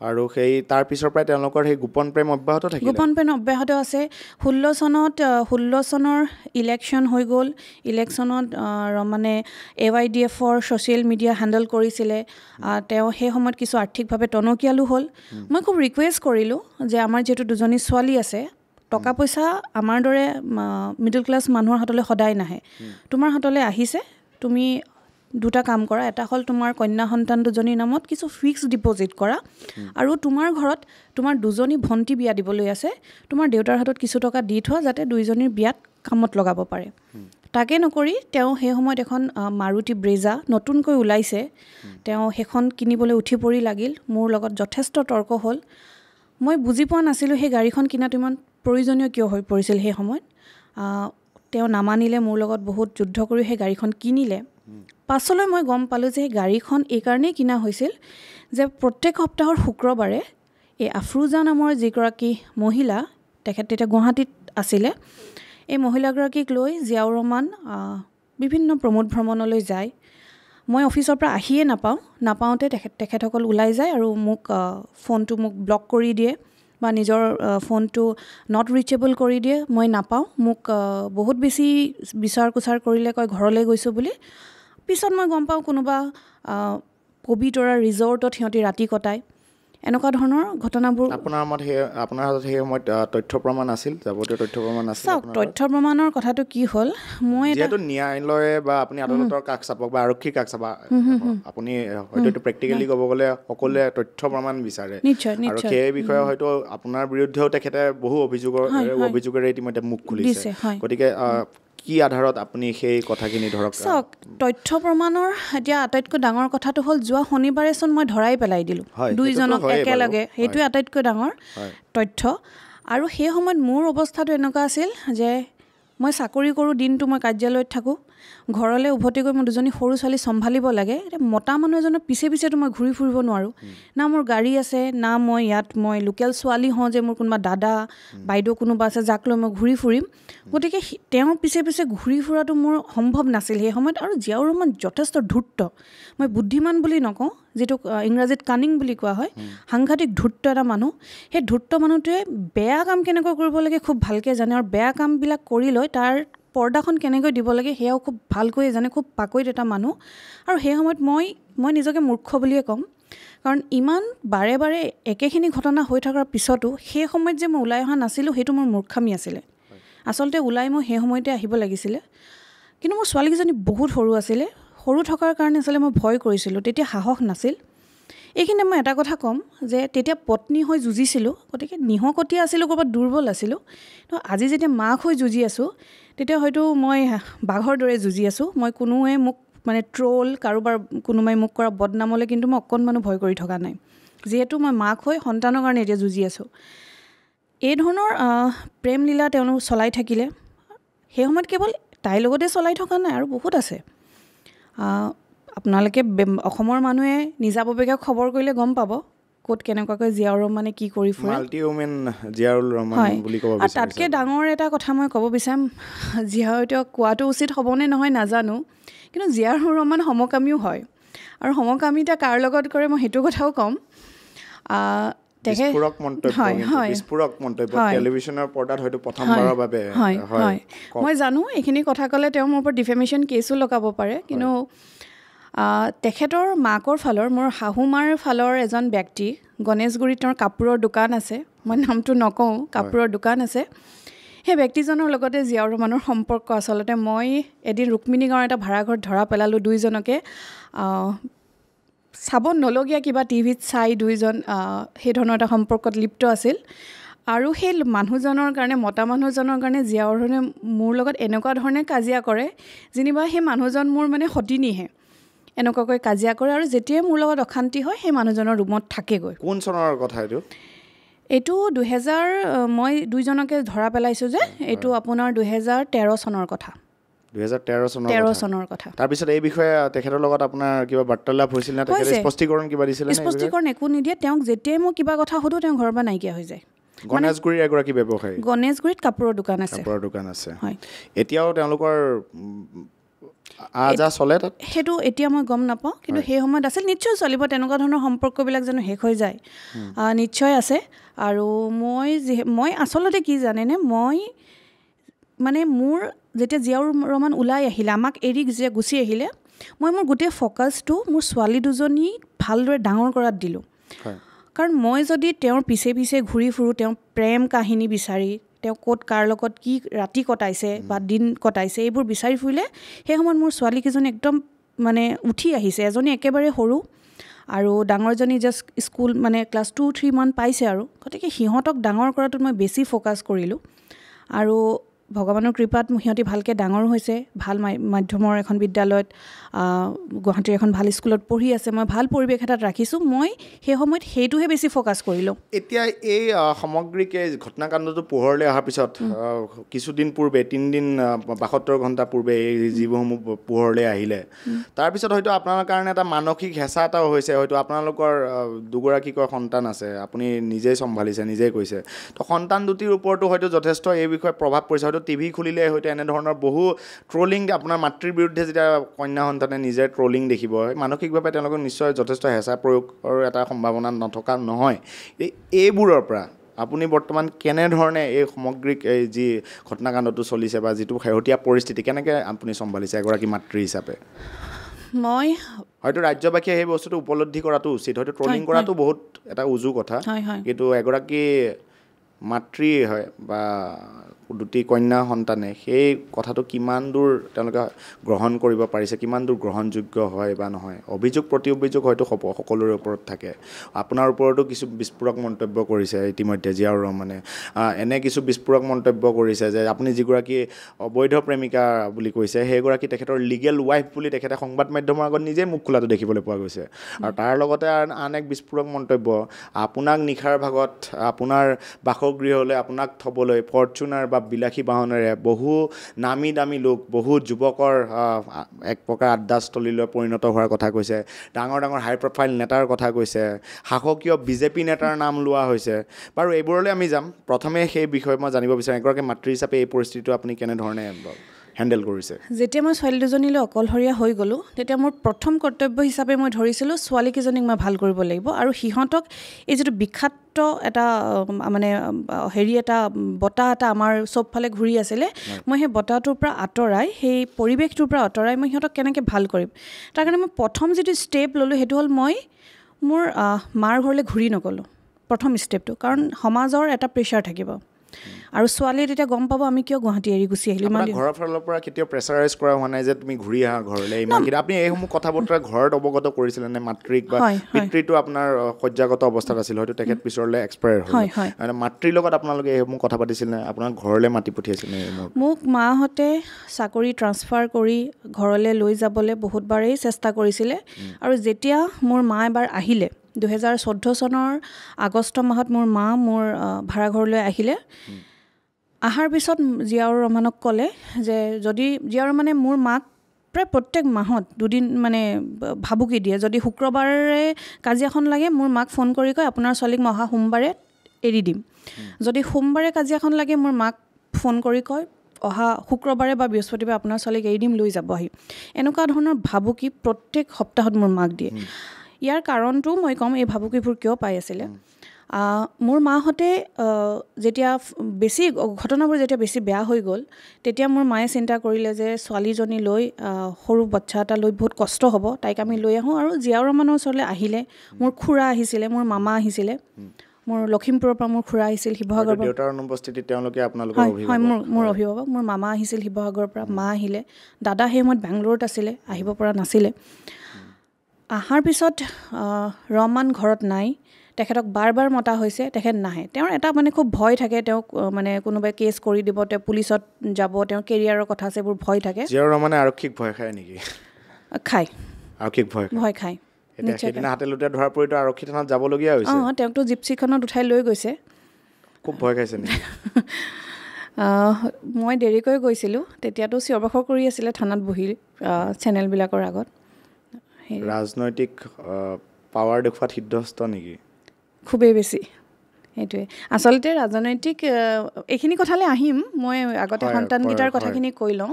আৰু সেই তাৰ পিছৰ পৰাই তেওঁলোকৰ সেই গোপন প্ৰেম অব্যাহত থাকিলে গোপন প্ৰেম অব্যাহত আছে 16 চনৰ ইলেকশ্যন হৈ গ'ল ইলেকশ্যনত মানে AYDFৰ ছ'চিয়েল মিডিয়া হেণ্ডেল কৰিছিলে তেওঁ সেই সময়ত কিছু আৰ্থিকভাৱে টনকিয়ালো হ'ল মই খুব ৰিকুৱেষ্ট কৰিলোঁ যে আমাৰ যিহেতু দুজনী ছোৱালী আছে টকা পইচা আমাৰ দৰে মিডল ক্লাছ মানুহৰ হাতলৈ সদায় নাহে তোমাৰ হাতলৈ আহিছে তুমি দুটা কাম কৰা এটা হ'ল তোমাৰ কন্যা সন্তান দুজনীৰ নামত কিছু ফিক্সড ডিপজিট কৰা আৰু তোমাৰ ঘৰত তোমাৰ দুজনী ভণ্টি বিয়া দিবলৈ আছে তোমাৰ দেউতাৰ হাতত কিছু টকা দি থোৱা যাতে দুইজনীৰ বিয়াত কামত লগাব পাৰে তাকে নকৰি তেওঁ সেই সময়ত এখন মাৰুতি ব্ৰেজা নতুনকৈ ওলাইছে তেওঁ সেইখন কিনিবলৈ উঠি পৰি লাগিল মোৰ লগত যথেষ্ট তৰ্ক হ'ল মই বুজি পোৱা নাছিলোঁ সেই গাড়ীখন কিনাটো ইমান প্ৰয়োজনীয় কিয় হৈ পৰিছিল সেই সময়ত তেওঁ নামানিলে মোৰ লগত বহুত যুদ্ধ কৰি সেই গাড়ীখন কিনিলে পাছলৈ মই গম পালোঁ যে সেই গাড়ীখন এইকাৰণেই কিনা হৈছিল যে প্ৰত্যেক সপ্তাহৰ শুক্ৰবাৰে এই আফৰোজা নামৰ যিগৰাকী মহিলা তেখেত তেতিয়া গুৱাহাটীত আছিলে এই মহিলাগৰাকীক লৈ জিয়াউৰ ৰহমান বিভিন্ন প্ৰমোদ ভ্ৰমণলৈ যায় মই অফিচৰ পৰা আহিয়ে নাপাওঁতে তেখেতসকল ওলাই যায় আৰু মোক ফোনটো মোক ব্লক কৰি দিয়ে বা নিজৰ ফোনটো নট ৰিচেবল কৰি দিয়ে মই নাপাওঁ মোক বহুত বেছি বিচাৰ কুচাৰ কৰিলে কয় ঘৰলৈ গৈছোঁ বুলি পিছত মই গম পাওঁ কোনোবা পবিতৰা ৰিজৰ্টত সিহঁতি ৰাতি কটায় এনেকুৱা ধৰণৰ ঘটনাবোৰ আপোনাৰ হাতত সেই সময়ত তথ্য প্ৰমাণ আছিল যাৱতীয় তথ্য প্ৰমাণ আছিল তথ্য প্ৰমাণৰ কথাটো কি হ'ল মই যিহেতু ন্যায়ালয়ে বা আপুনি আদালতৰ কাষ চাপক বা আৰক্ষীৰ কাষ চাপক আপুনি হয়তো এইটো প্ৰেক্টিকেলি ক'ব গ'লে সকলোৱে তথ্য প্ৰমাণ বিচাৰে আৰু সেই বিষয়ে হয়তো আপোনাৰ বিৰুদ্ধেও তেখেতে বহু অভিযোগেৰে ইতিমধ্যে মুখ খুলিছে গতিকে কি আধাৰত আপুনি সেই কথাখিনি ধৰক চাওক তথ্য প্ৰমাণৰ এতিয়া আটাইতকৈ ডাঙৰ কথাটো হ'ল যোৱা শনিবাৰেচোন মই ধৰাই পেলাই দিলোঁ দুইজনক একেলগে সেইটোৱে আটাইতকৈ ডাঙৰ তথ্য আৰু সেই সময়ত মোৰ অৱস্থাটো এনেকুৱা আছিল যে মই চাকৰি কৰোঁ দিনটো মই কাৰ্যালয়ত থাকোঁ ঘৰলৈ উভতি গৈ মোৰ দুজনী সৰু ছোৱালী চম্ভালিব লাগে এতিয়া মতা মানুহ এজনৰ পিছে পিছেতো মই ঘূৰি ফুৰিব নোৱাৰোঁ না মোৰ গাড়ী আছে না মই ইয়াত মই লোকেল ছোৱালী হওঁ যে মোৰ কোনোবা দাদা বাইদেউ কোনোবা আছে যাক লৈ মই ঘূৰি ফুৰিম গতিকে তেওঁৰ পিছে পিছে ঘূৰি ফুৰাটো মোৰ সম্ভৱ নাছিল সেই সময়ত আৰু জিয়াউৰ ৰহমান যথেষ্ট ধূৰ্ত মই বুদ্ধিমান বুলি নকওঁ যিটো ইংৰাজীত কানিং বুলি কোৱা হয় সাংঘাতিক ধূৰ্ত এটা মানুহ সেই ধূৰ্ত মানুহটোৱে বেয়া কাম কেনেকৈ কৰিব লাগে খুব ভালকৈ জানে আৰু বেয়া কামবিলাক কৰি লৈ তাৰ পৰ্দাখন কেনেকৈ দিব লাগে সেয়াও খুব ভালকৈ জানে খুব পাকৈত এটা মানুহ আৰু সেই সময়ত মই নিজকে মূৰ্খ বুলিয়ে ক'ম কাৰণ ইমান বাৰে বাৰে একেখিনি ঘটনা হৈ থকাৰ পিছতো সেই সময়ত যে মই ওলাই অহা নাছিলোঁ সেইটো মোৰ মূৰ্খামি আছিলে আচলতে ওলাই মই সেই সময়তে আহিব লাগিছিলে কিন্তু মোৰ ছোৱালীকেইজনী বহুত সৰু আছিলে সৰু থকাৰ কাৰণে আচলতে মই ভয় কৰিছিলোঁ তেতিয়া সাহস নাছিল এইখিনিতে মই এটা কথা ক'ম যে তেতিয়া পত্নী হৈ যুঁজিছিলোঁ গতিকে নিহকতীয়া আছিলোঁ ক'ৰবাত দুৰ্বল আছিলোঁ তো আজি যেতিয়া মাক হৈ যুঁজি আছোঁ তেতিয়া হয়তো মই বাঘৰ দৰে যুঁজি আছোঁ মই কোনোৱে মোক মানে ট্ৰল কাৰোবাৰ কোনোবাই মোক কৰা বদনামলৈ কিন্তু মই অকণমানো ভয় কৰি থকা নাই যিহেতু মই মাক হৈ সন্তানৰ কাৰণে এতিয়া যুঁজি আছোঁ এই ধৰণৰ প্ৰেম লীলা তেওঁলোক চলাই থাকিলে সেই সময়ত কেৱল তাইৰ লগতে চলাই থকা নাই আৰু বহুত আছে আপোনালোকে অসমৰ মানুহে নিজাববীয়াকৈ খবৰ কৰিলে গম পাব ক'ত কেনেকুৱাকৈ জিয়াউৰ ৰহমানে কি কৰি ফুৰে মাল্টি ওমেন জিয়াউৰ ৰহমান বুলি ক'ব বিচাৰিছে তাতকৈ ডাঙৰ এটা কথা মই ক'ব বিচাৰিম জিয়াউৰ কোৱাটো উচিত হ'বনে নহয় নাজানো কিন্তু জিয়াউৰ ৰহমান সমকামীও হয় আৰু সমকামিতা কাৰ লগত কৰে মই সেইটো কথাও ক'ম বিস্ফোৰক মন্তব্য টেলিভিছনৰ পৰ্দাত হয়তো প্ৰথমবাৰৰ বাবে হয় মই জানো এইখিনি কথা ক'লে তেওঁ মোৰ ওপৰত ডিফেমেশ্যন কেছো লগাব পাৰে কিন্তু তেখেতৰ মাকৰ ফালৰ মোৰ শাহুমাৰ ফালৰ এজন ব্যক্তি গণেশগুৰিত তেওঁৰ কাপোৰৰ দোকান আছে মই নামটো নকওঁ কাপোৰৰ দোকান আছে সেই ব্যক্তিজনৰ লগতে জিয়াউৰ ৰহমানৰ সম্পৰ্ক আচলতে মই এদিন ৰুক্মিণী গাঁৱৰ এটা ভাড়াঘৰত ধৰা পেলালোঁ দুইজনকে চাব নলগীয়া কিবা টিভিত চাই দুইজন সেই ধৰণৰ এটা সম্পৰ্কত লিপ্ত আছিল আৰু সেই মানুহজনৰ কাৰণে মতা মানুহজনৰ কাৰণে জিয়াউৰ ৰহমানে মোৰ লগত এনেকুৱা ধৰণে কাজিয়া কৰে যেনিবা সেই মানুহজন মোৰ মানে সতিনীহে এনেকুৱাকৈ কাজিয়া কৰে আৰু যেতিয়াই মোৰ লগত অশান্তি হয় সেই মানুহজনৰ ৰুমত থাকেগৈ কোন চনৰ কথা এইটো 2000 মই দুইজনকে ধৰা পেলাইছোঁ যে এইটো আপোনাৰ 2013 চনৰ কথা 2013 চনৰ কথা তাৰপিছত এই বিষয়ে তেখেতৰ লগত আপোনাৰ কিবা বাৰ্তালাপ হৈছিল নে তেখেতে স্পষ্টীকৰণ কিবা দিছিল নে স্পষ্টীকৰণ একো নিদিয়ে তেওঁক যেতিয়াই মই কিবা কথা সোধোঁ তেওঁ ঘৰৰ পৰা নাইকিয়া হৈ যায় গণেশগুৰিৰ এগৰাকী ব্যৱসায়ী গণেশগুৰিত কাপোৰৰ দোকান আছে হয় এতিয়াও তেওঁলোকৰ আজা চলে তাত সেইটো এতিয়া মই গম নাপাওঁ কিন্তু সেই সময়ত আছিল নিশ্চয় চলিব তেনেকুৱা ধৰণৰ সম্পৰ্কবিলাক জানো শেষ হৈ যায় নিশ্চয় আছে আৰু মই আচলতে কি জানেনে মই মানে মোৰ যেতিয়া জিয়াউৰ ৰহমান ওলাই আহিলে আমাক এৰি যে গুচি আহিলে মই মোৰ গোটেই ফ'কাছটো মোৰ ছোৱালী দুজনীক ভালদৰে ডাঙৰ কৰাত দিলোঁ কাৰণ মই যদি তেওঁৰ পিছে পিছে ঘূৰি ফুৰোঁ তেওঁৰ প্ৰেম কাহিনী বিচাৰি তেওঁ ক'ত কাৰ লগত কি ৰাতি কটাইছে বা দিন কটাইছে এইবোৰ বিচাৰি ফুৰিলে সেই সময়ত মোৰ ছোৱালীকেইজনী একদম মানে উঠি আহিছে এজনী একেবাৰে সৰু আৰু ডাঙৰজনী জাষ্ট স্কুল মানে ক্লাছ 2-3 মান পাইছে আৰু গতিকে সিহঁতক ডাঙৰ কৰাটোত মই বেছি ফ'কাছ কৰিলোঁ আৰু ভগৱানৰ কৃপাত সিহঁতি ভালকৈ ডাঙৰ হৈছে ভাল মাধ্যমৰ এখন বিদ্যালয়ত গুৱাহাটীৰ এখন ভাল স্কুলত পঢ়ি আছে মই ভাল পৰিৱেশ এটাত ৰাখিছোঁ মই সেই সময়ত সেইটোহে বেছি ফ'কাছ কৰিলোঁ এতিয়া এই সামগ্ৰিক এই ঘটনাকাণ্ডটো পোহৰলৈ অহাৰ পিছত কিছুদিন পূৰ্বে 3 দিন 72 ঘণ্টা পূৰ্বে এই জীৱসমূহ পোহৰলৈ আহিলে তাৰপিছত হয়তো আপোনাৰ কাৰণে এটা মানসিক হেঁচা এটাও হৈছে হয়তো আপোনালোকৰ দুগৰাকীকৈ সন্তান আছে আপুনি নিজেই চম্ভালিছে নিজেই কৈছে তো সন্তান দুটিৰ ওপৰতো হয়তো যথেষ্ট এই বিষয়ে প্ৰভাৱ পৰিছে হয়তো টিভি খুলিলে হয়তো এনেধৰণৰ বহু ট্ৰলিং আপোনাৰ মাতৃৰ বিৰুদ্ধে যেতিয়া কন্যা সন্তানে নিজে ট্ৰলিং দেখিব মানসিকভাৱে তেওঁলোকক নিশ্চয় যথেষ্ট হেঁচা প্ৰয়োগৰ এটা সম্ভাৱনা নথকা নহয় এইবোৰৰ পৰা আপুনি বৰ্তমান কেনেধৰণে এই সামগ্ৰিক এই যি ঘটনাকাণ্ডটো চলিছে বা যিটো শেহতীয়া পৰিস্থিতি কেনেকৈ আপুনি চম্ভালিছে এগৰাকী মাতৃ হিচাপে মই হয়তো ৰাজ্যবাসীয়ে সেই বস্তুটো উপলব্ধি কৰাটো উচিত হয়তো ট্ৰলিং কৰাটো বহুত এটা উজু কথা কিন্তু এগৰাকী মাতৃ হয় বা দুটি কন্যা সন্তানে সেই কথাটো কিমান দূৰ তেওঁলোকে গ্ৰহণ কৰিব পাৰিছে কিমান দূৰ গ্ৰহণযোগ্য হয় বা নহয় অভিযোগ প্ৰতি অভিযোগ হয়তো সকলোৰে ওপৰত থাকে আপোনাৰ ওপৰতো কিছু বিস্ফোৰক মন্তব্য কৰিছে ইতিমধ্যে জিয়াউৰ ৰহমানে এনে কিছু বিস্ফোৰক মন্তব্য কৰিছে যে আপুনি যিগৰাকী অবৈধ প্ৰেমিকা বুলি কৈছে সেইগৰাকী তেখেতৰ লিগেল ৱাইফ বুলি তেখেতে সংবাদ মাধ্যমৰ আগত নিজে মুখ খোলাটো দেখিবলৈ পোৱা গৈছে আৰু তাৰ লগতে আন এক বিস্ফোৰক মন্তব্য আপোনাক নিশাৰ ভাগত আপোনাৰ বাসগৃহলৈ আপোনাক থ'বলৈ ফৰ্চুনাৰ বা বিলাসী বাহনেৰে বহু নামী দামী লোক বহু যুৱকৰ এক প্ৰকাৰ আড্ডাস্থলীলৈ পৰিণত হোৱাৰ কথা কৈছে ডাঙৰ ডাঙৰ হাই প্ৰফাইল নেতাৰ কথা কৈছে শাসকীয় বিজেপি নেতাৰ নাম লোৱা হৈছে বাৰু এইবোৰলৈ আমি যাম প্ৰথমে সেই বিষয়ে মই জানিব বিচাৰিম এগৰাকী মাতৃ হিচাপে এই পৰিস্থিতিটো আপুনি কেনেধৰণে হেণ্ডেল কৰিছে যেতিয়া মই ছোৱালী দুজনীলৈ অকলশৰীয়া হৈ গ'লোঁ তেতিয়া মোৰ প্ৰথম কৰ্তব্য হিচাপে মই ধৰিছিলোঁ ছোৱালীকেইজনীক মই ভাল কৰিব লাগিব আৰু সিহঁতক এই যিটো বিখ্যাত এটা মানে এটা বতাহ এটা আমাৰ চবফালে ঘূৰি আছিলে মই সেই বতাহটোৰ পৰা আঁতৰাই সেই পৰিৱেশটোৰ পৰা আঁতৰাই মই সিহঁতক কেনেকৈ ভাল কৰিম তাৰ কাৰণে মই প্ৰথম যিটো ষ্টেপ ল'লোঁ সেইটো হ'ল মই মোৰ মাৰ ঘৰলৈ ঘূৰি নগ'লোঁ প্ৰথম ষ্টেপটো কাৰণ সমাজৰ এটা প্ৰেছাৰ থাকিব আৰু ছোৱালীয়ে তেতিয়া গম পাব আমি কিয় গুৱাহাটী এৰি গুচি আহিলোঁ ইমান ঘৰৰ ফালৰ পৰা কেতিয়াও প্ৰেছাৰাইজ কৰা হোৱা নাই যে তুমি ঘূৰি আহা ঘৰলৈ ইমানখিনি আপুনি এইসমূহ কথা বতৰা ঘৰত অৱগত কৰিছিলে নে মাতৃক বা পিতৃটো আপোনাৰ শয্যাগত অৱস্থাত আছিল হয়তো তেখেত পিছৰলৈ এক্সপায়াৰ হ'ল মাতৃৰ লগত আপোনালোকে এইসমূহ কথা পাতিছিল নে আপোনাক ঘৰলৈ মাতি পঠিয়াইছিল নে মোক মাহঁতে চাকৰি ট্ৰান্সফাৰ কৰি ঘৰলৈ লৈ যাবলৈ বহুতবাৰেই চেষ্টা কৰিছিলে আৰু যেতিয়া মোৰ মা এবাৰ আহিলে 2014 চনৰ আগষ্ট মাহত মোৰ মা মোৰ ভাড়াঘৰলৈ আহিলে আহাৰ পিছত জিয়াউৰ ৰহমানক ক'লে যে যদি জিয়াউৰ ৰহমানে মোৰ মাক প্ৰায় প্ৰত্যেক মাহত দুদিন মানে ভাবুকি দিয়ে যদি শুক্ৰবাৰে কাজিয়াখন লাগে মোৰ মাক ফোন কৰি কয় আপোনাৰ ছোৱালীক মই অহা সোমবাৰে এৰি দিম যদি সোমবাৰে কাজিয়াখন লাগে মোৰ মাক ফোন কৰি কয় অহা শুক্ৰবাৰে বা বৃহস্পতিবাৰে আপোনাৰ ছোৱালীক এৰি দিম লৈ যাব আহি এনেকুৱা ধৰণৰ ভাবুকি প্ৰত্যেক সপ্তাহত মোৰ মাক দিয়ে ইয়াৰ কাৰণটো মই ক'ম এই ভাবুকিবোৰ কিয় পাই আছিলে মোৰ মাহঁতে যেতিয়া ঘটনাবোৰ যেতিয়া বেছি বেয়া হৈ গ'ল তেতিয়া মোৰ মায়ে চিন্তা কৰিলে যে ছোৱালীজনী লৈ সৰু বাচ্ছা এটা লৈ বহুত কষ্ট হ'ব তাইক আমি লৈ আহোঁ আৰু জিয়াউৰ ৰহমানৰ ওচৰলৈ আহিলে মোৰ খুৰা আহিছিলে মোৰ মামা আহিছিলে মোৰ লখিমপুৰৰ পৰা মোৰ খুৰা আহিছিল শিৱসাগৰৰ পৰা দেউতাৰ অনুপস্থিতিত তেওঁলোকে আপোনালোকৰ হয় মোৰ অভিভাৱক মোৰ মামা আহিছিল শিৱসাগৰৰ পৰা মা আহিলে দাদা সেই সময়ত বেংগলোৰত আছিলে আহিব পৰা নাছিলে আহাৰ পিছত ৰহমান ঘৰত নাই তেখেতক বাৰ বাৰ মতা হৈছে তেখেত নাহে তেওঁৰ এটা মানে খুব ভয় থাকে তেওঁক মানে কোনোবাই কেছ কৰি দিব তেওঁ পুলিচত যাব তেওঁৰ কেৰিয়াৰৰ কথা আছে এইবোৰ ভয় থাকে জিয়াউৰ ৰহমানে আৰক্ষীক ভয় খায় নেকি খায় আৰক্ষীক ভয় খায় সেইদিনা হাতে লোটে ধৰা পৰিতো আৰক্ষী থানাত যাবলগীয়া হৈছে তেওঁকতো জিপচিখনত উঠাই লৈ গৈছে খুব ভয় খাইছে নেকি মই দেৰিকৈ গৈছিলোঁ তেতিয়াতো চিঞৰ বাখৰ কৰি আছিলে থানাত বহি চেনেলবিলাকৰ আগত ৰাজনৈতিক পাৱাৰ দেখুৱাত সিদ্ধহস্ত নেকি খুবেই বেছি সেইটোৱে আচলতে ৰাজনৈতিক এইখিনি কথালৈ আহিম মই আগতে সন্তানকেইটাৰ কথাখিনি কৈ লওঁ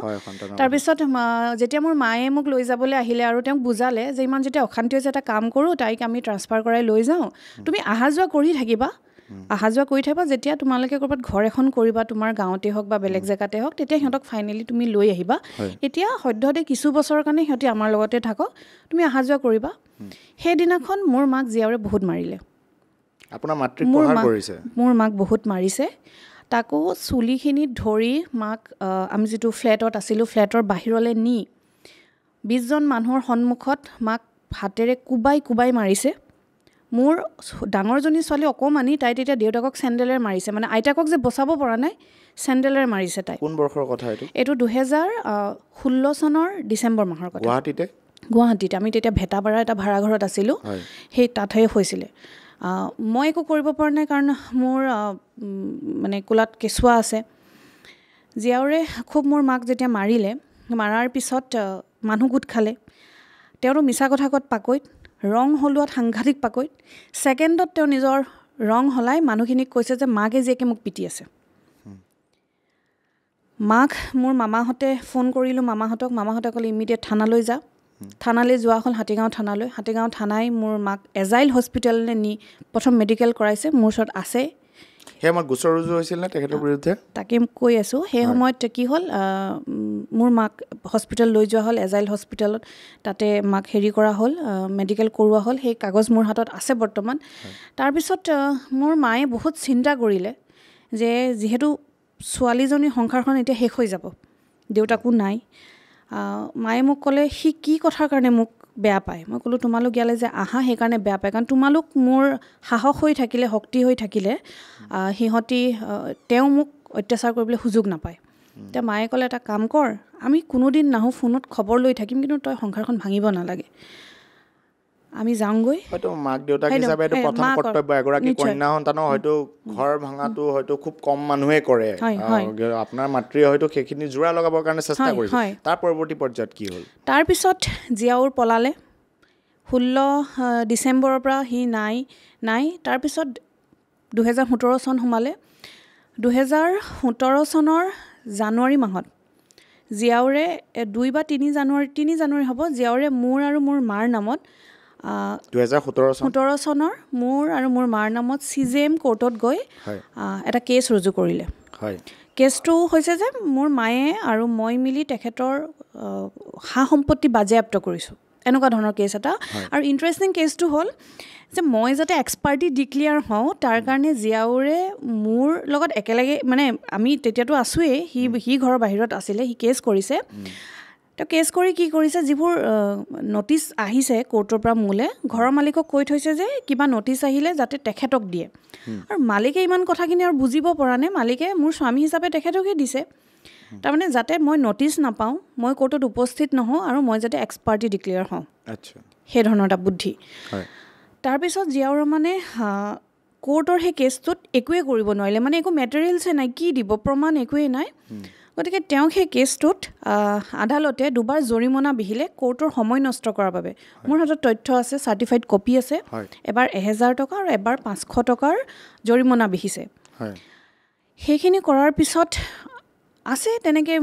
তাৰপিছত যেতিয়া মোৰ মায়ে মোক লৈ যাবলৈ আহিলে আৰু তেওঁক বুজালে যে ইমান যেতিয়া অশান্তি হৈছে এটা কাম কৰোঁ তাইক আমি ট্ৰান্সফাৰ কৰাই লৈ যাওঁ তুমি অহা যোৱা কৰি থাকিবা যেতিয়া তোমালোকে ক'ৰবাত ঘৰ এখন কৰিবা তোমাৰ গাঁৱতে হওক বা বেলেগ জেগাতে হওক তেতিয়া সিহঁতক ফাইনেলি তুমি লৈ আহিবা এতিয়া সদ্যহতে কিছু বছৰৰ কাৰণে সিহঁতি আমাৰ লগতে থাকক তুমি অহা যোৱা কৰিবা সেইদিনাখন মোৰ মাক জিয়াউৰে বহুত মাৰিলে আপোনাৰ মাতৃক প্ৰহাৰ কৰিছে মোৰ মাক বহুত মাৰিছে তাকো চুলিখিনিত ধৰি মাক আমি যিটো ফ্লেটত আছিলোঁ ফ্লেটৰ বাহিৰলৈ নি 20জন মানুহৰ সন্মুখত মাক হাতেৰে কোবাই মাৰিছে মোৰ ডাঙৰজনী ছোৱালী অকমানি তাই তেতিয়া দেউতাকক চেণ্ডেলেৰে মাৰিছে মানে আইতাকক যে বচাব পৰা নাই চেণ্ডেলেৰে মাৰিছে তাই কোন বৰ্ষৰ কথা এইটো 2016 চনৰ ডিচেম্বৰ মাহৰ কথা গুৱাহাটীতে আমি তেতিয়া ভেটাপাৰা এটা ভাড়াঘৰত আছিলোঁ সেই তাতহে হৈছিলে মই একো কৰিব পৰা নাই কাৰণ মোৰ মানে কোলাত কেঁচুৱা আছে জিয়াউৰে খুব মোৰ মাক যেতিয়া মাৰাৰ পিছত মানুহ গোট খালে তেওঁৰো মিছা কথা ক'ত পাকৈত ৰং সলোৱাত সাংঘাতিক পাকৈত ছেকেণ্ডত তেওঁ নিজৰ ৰং সলাই মানুহখিনিক কৈছে যে মাকে জীয়েকে মোক পিটি আছে মাক মোৰ মামাহঁতে ফোন কৰিলোঁ মামাহঁতে ক'লে ইমিডিয়েট থানালৈ যা থানালৈ যোৱা হ'ল হাতীগাঁও থানাই মোৰ মাক এজাইল হস্পিটেললৈ নি প্ৰথম মেডিকেল কৰাইছে মোৰ ওচৰত আছে সেই সময়ত গোচৰ ৰুজু হৈছিল নে তেখেতৰ বিৰুদ্ধে তাকে কৈ আছোঁ সেই সময়ত কি হ'ল মোৰ মাক হস্পিটেল লৈ যোৱা হ'ল এজাইল হস্পিটেলত তাতে মাক হেৰি কৰা হ'ল মেডিকেল কৰোৱা হ'ল সেই কাগজ মোৰ হাতত আছে বৰ্তমান তাৰপিছত মোৰ মায়ে বহুত চিন্তা কৰিলে যে যিহেতু ছোৱালীজনীৰ সংসাৰখন এতিয়া শেষ হৈ যাব দেউতাকো নাই মায়ে মোক ক'লে সি কি কথাৰ কাৰণে মোক বেয়া পায় মই ক'লোঁ তোমালোক ইয়ালৈ যে আহা সেইকাৰণে বেয়া পায় কাৰণ তোমালোক মোৰ সাহস হৈ থাকিলে শক্তি হৈ থাকিলে সিহঁতি তেওঁ মোক অত্যাচাৰ কৰিবলৈ সুযোগ নাপায় এতিয়া মায়ে ক'লে এটা কাম কৰ আমি কোনোদিন নাহোঁ ফোনত খবৰ লৈ থাকিম কিন্তু তই সংসাৰখন ভাঙিব নালাগে আমি যাওঁগৈ হয়তো মাক দেউতাক হিচাপে এইটো প্ৰথম কৰ্তব্য এগৰাকী কন্যা সন্তানৰ হয়তো ঘৰ ভাঙাটো হয়তো খুব কম মানুহে কৰে আপোনাৰ মাতৃয়ে হয়তো সেইখিনি জোৰা লগাবৰ কাৰণে চেষ্টা কৰিছে তাৰ পৰৱৰ্তী পৰ্যায়ত কি হ'ল তাৰপিছত জীয়াউৰ পলালে 16 ডিচেম্বৰৰ পৰা সি নাই তাৰপিছত 2017 চন সোমালে 2017 চনৰ জানুৱাৰী মাহত জীয়াউৰে 2 বা 3 জানুৱাৰী হ'ব জীয়াউৰে মোৰ আৰু মোৰ মাৰ নামত 2017 চনৰ মোৰ আৰু মোৰ মাৰ নামত CJM কোৰ্টত গৈ এটা কেছ ৰুজু কৰিলে কেছটো হৈছে যে মোৰ মায়ে আৰু মই মিলি তেখেতৰ সা সম্পত্তি বাজেয়াপ্ত কৰিছোঁ এনেকুৱা ধৰণৰ কেছ এটা আৰু ইণ্টাৰেষ্টিং কেছটো হ'ল যে মই যাতে এক্সপাৰ্টি ডিক্লিয়াৰ হওঁ তাৰ কাৰণে জীয়াউৰে মোৰ লগত একেলগে মানে আমি তেতিয়াতো আছোৱেই সি ঘৰৰ বাহিৰত আছিলে সি কেছ কৰিছে তো কেছ কৰি কি কৰিছে যিবোৰ নটিচ আহিছে কোৰ্টৰ পৰা মোলে ঘৰৰ মালিকক কৈ থৈছে যে কিবা নটিচ আহিলে যাতে তেখেতক দিয়ে আৰু মালিকে ইমান কথাখিনি আৰু বুজিব পৰা নাই মালিকে মোৰ স্বামী হিচাপে তেখেতকে দিছে তাৰমানে যাতে মই নটিচ নাপাওঁ মই কোৰ্টত উপস্থিত নহওঁ আৰু মই যাতে এক্সপাৰ্টি ডিক্লেয়াৰ হওঁ আচ্ছা সেই ধৰণৰ এটা বুদ্ধি তাৰপিছত জীয়াউৰ ৰহমানে কোৰ্টৰ সেই কেছটোত একোৱে কৰিব নোৱাৰিলে মানে একো মেটেৰিয়েলছে নাই কি দিব প্ৰমাণ একোৱেই নাই গতিকে তেওঁক সেই কেছটোত আদালতে 2বাৰ জৰিমনা বিহিলে কোৰ্টৰ সময় নষ্ট কৰাৰ বাবে মোৰ হাতত তথ্য আছে চাৰ্টিফাইড কপি আছে এবাৰ 1000 টকা আৰু এবাৰ 500 টকাৰ জৰিমনা বিহিছে সেইখিনি কৰাৰ পিছত আছে তেনেকৈ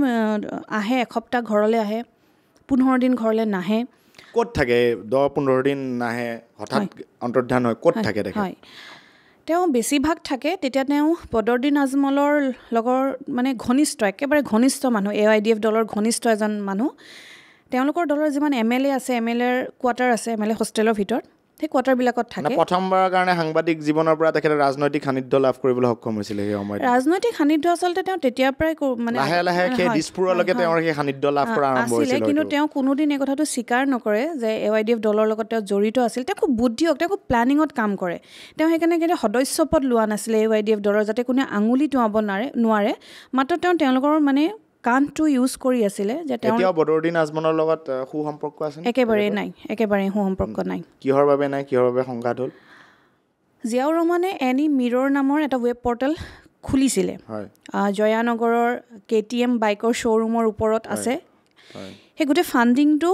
আহে এসপ্তাহ ঘৰলৈ আহে 15 দিন ঘৰলৈ নাহে ক'ত থাকে 10-15 দিন নাহে হঠাৎ অন্তৰ্ধান হয় ক'ত থাকে হয় তেওঁ বেছিভাগ থাকে তেতিয়া তেওঁ বদৰুদ্দিন আজমলৰ লগৰ মানে ঘনিষ্ঠ একেবাৰে ঘনিষ্ঠ মানুহ AIDF দলৰ ঘনিষ্ঠ এজন মানুহ তেওঁলোকৰ দলৰ যিমান MLA আছে MLAৰ কোৱাৰ্টাৰ আছে MLA হোষ্টেলৰ ভিতৰত সেই কোৱাৰ্টাৰবিলাকত থাকে প্ৰথমবাৰৰ কাৰণে সাংবাদিক জীৱনৰ পৰা তেখেতে ৰাজনৈতিক সান্নিধ্য লাভ কৰিবলৈ সক্ষম হৈছিল সেই সময়ত ৰাজনৈতিক সান্নিধ্য আচলতে তেওঁ তেতিয়াৰ পৰাই মানে লাহে লাহে সেই দিছপুৰলৈকে তেওঁৰ সেই সান্নিধ্য লাভ কৰা আৰম্ভ হৈছিল কিন্তু তেওঁ কোনোদিন এই কথাটো স্বীকাৰ নকৰে যে AIDF দলৰ লগত তেওঁ জড়িত আছিল তেওঁ খুব বুদ্ধিয়ক তেওঁ খুব প্লেনিঙত কাম কৰে তেওঁ সেইকাৰণে কেতিয়া সদস্য পদ লোৱা নাছিলে AIDF দলৰ যাতে কোনে আঙুলি টোৱাব নোৱাৰে মাত্ৰ তেওঁলোকৰ মানে কানটো ইউজ কৰি আছিলে যে তেওঁ বদৰুদ্দিন আজমলৰ লগত সুসম্পৰ্ক আছে একেবাৰে সুসম্পৰ্ক নাই কিহৰ বাবে সংঘাত হ'ল জিয়াউৰ ৰহমানে এনি মিৰৰ নামৰ এটা ৱেব পৰ্টেল খুলিছিলে জয়ানগৰৰ KTM বাইকৰ শ্ব'ৰুমৰ ওপৰত আছে সেই গোটেই ফাণ্ডিংটো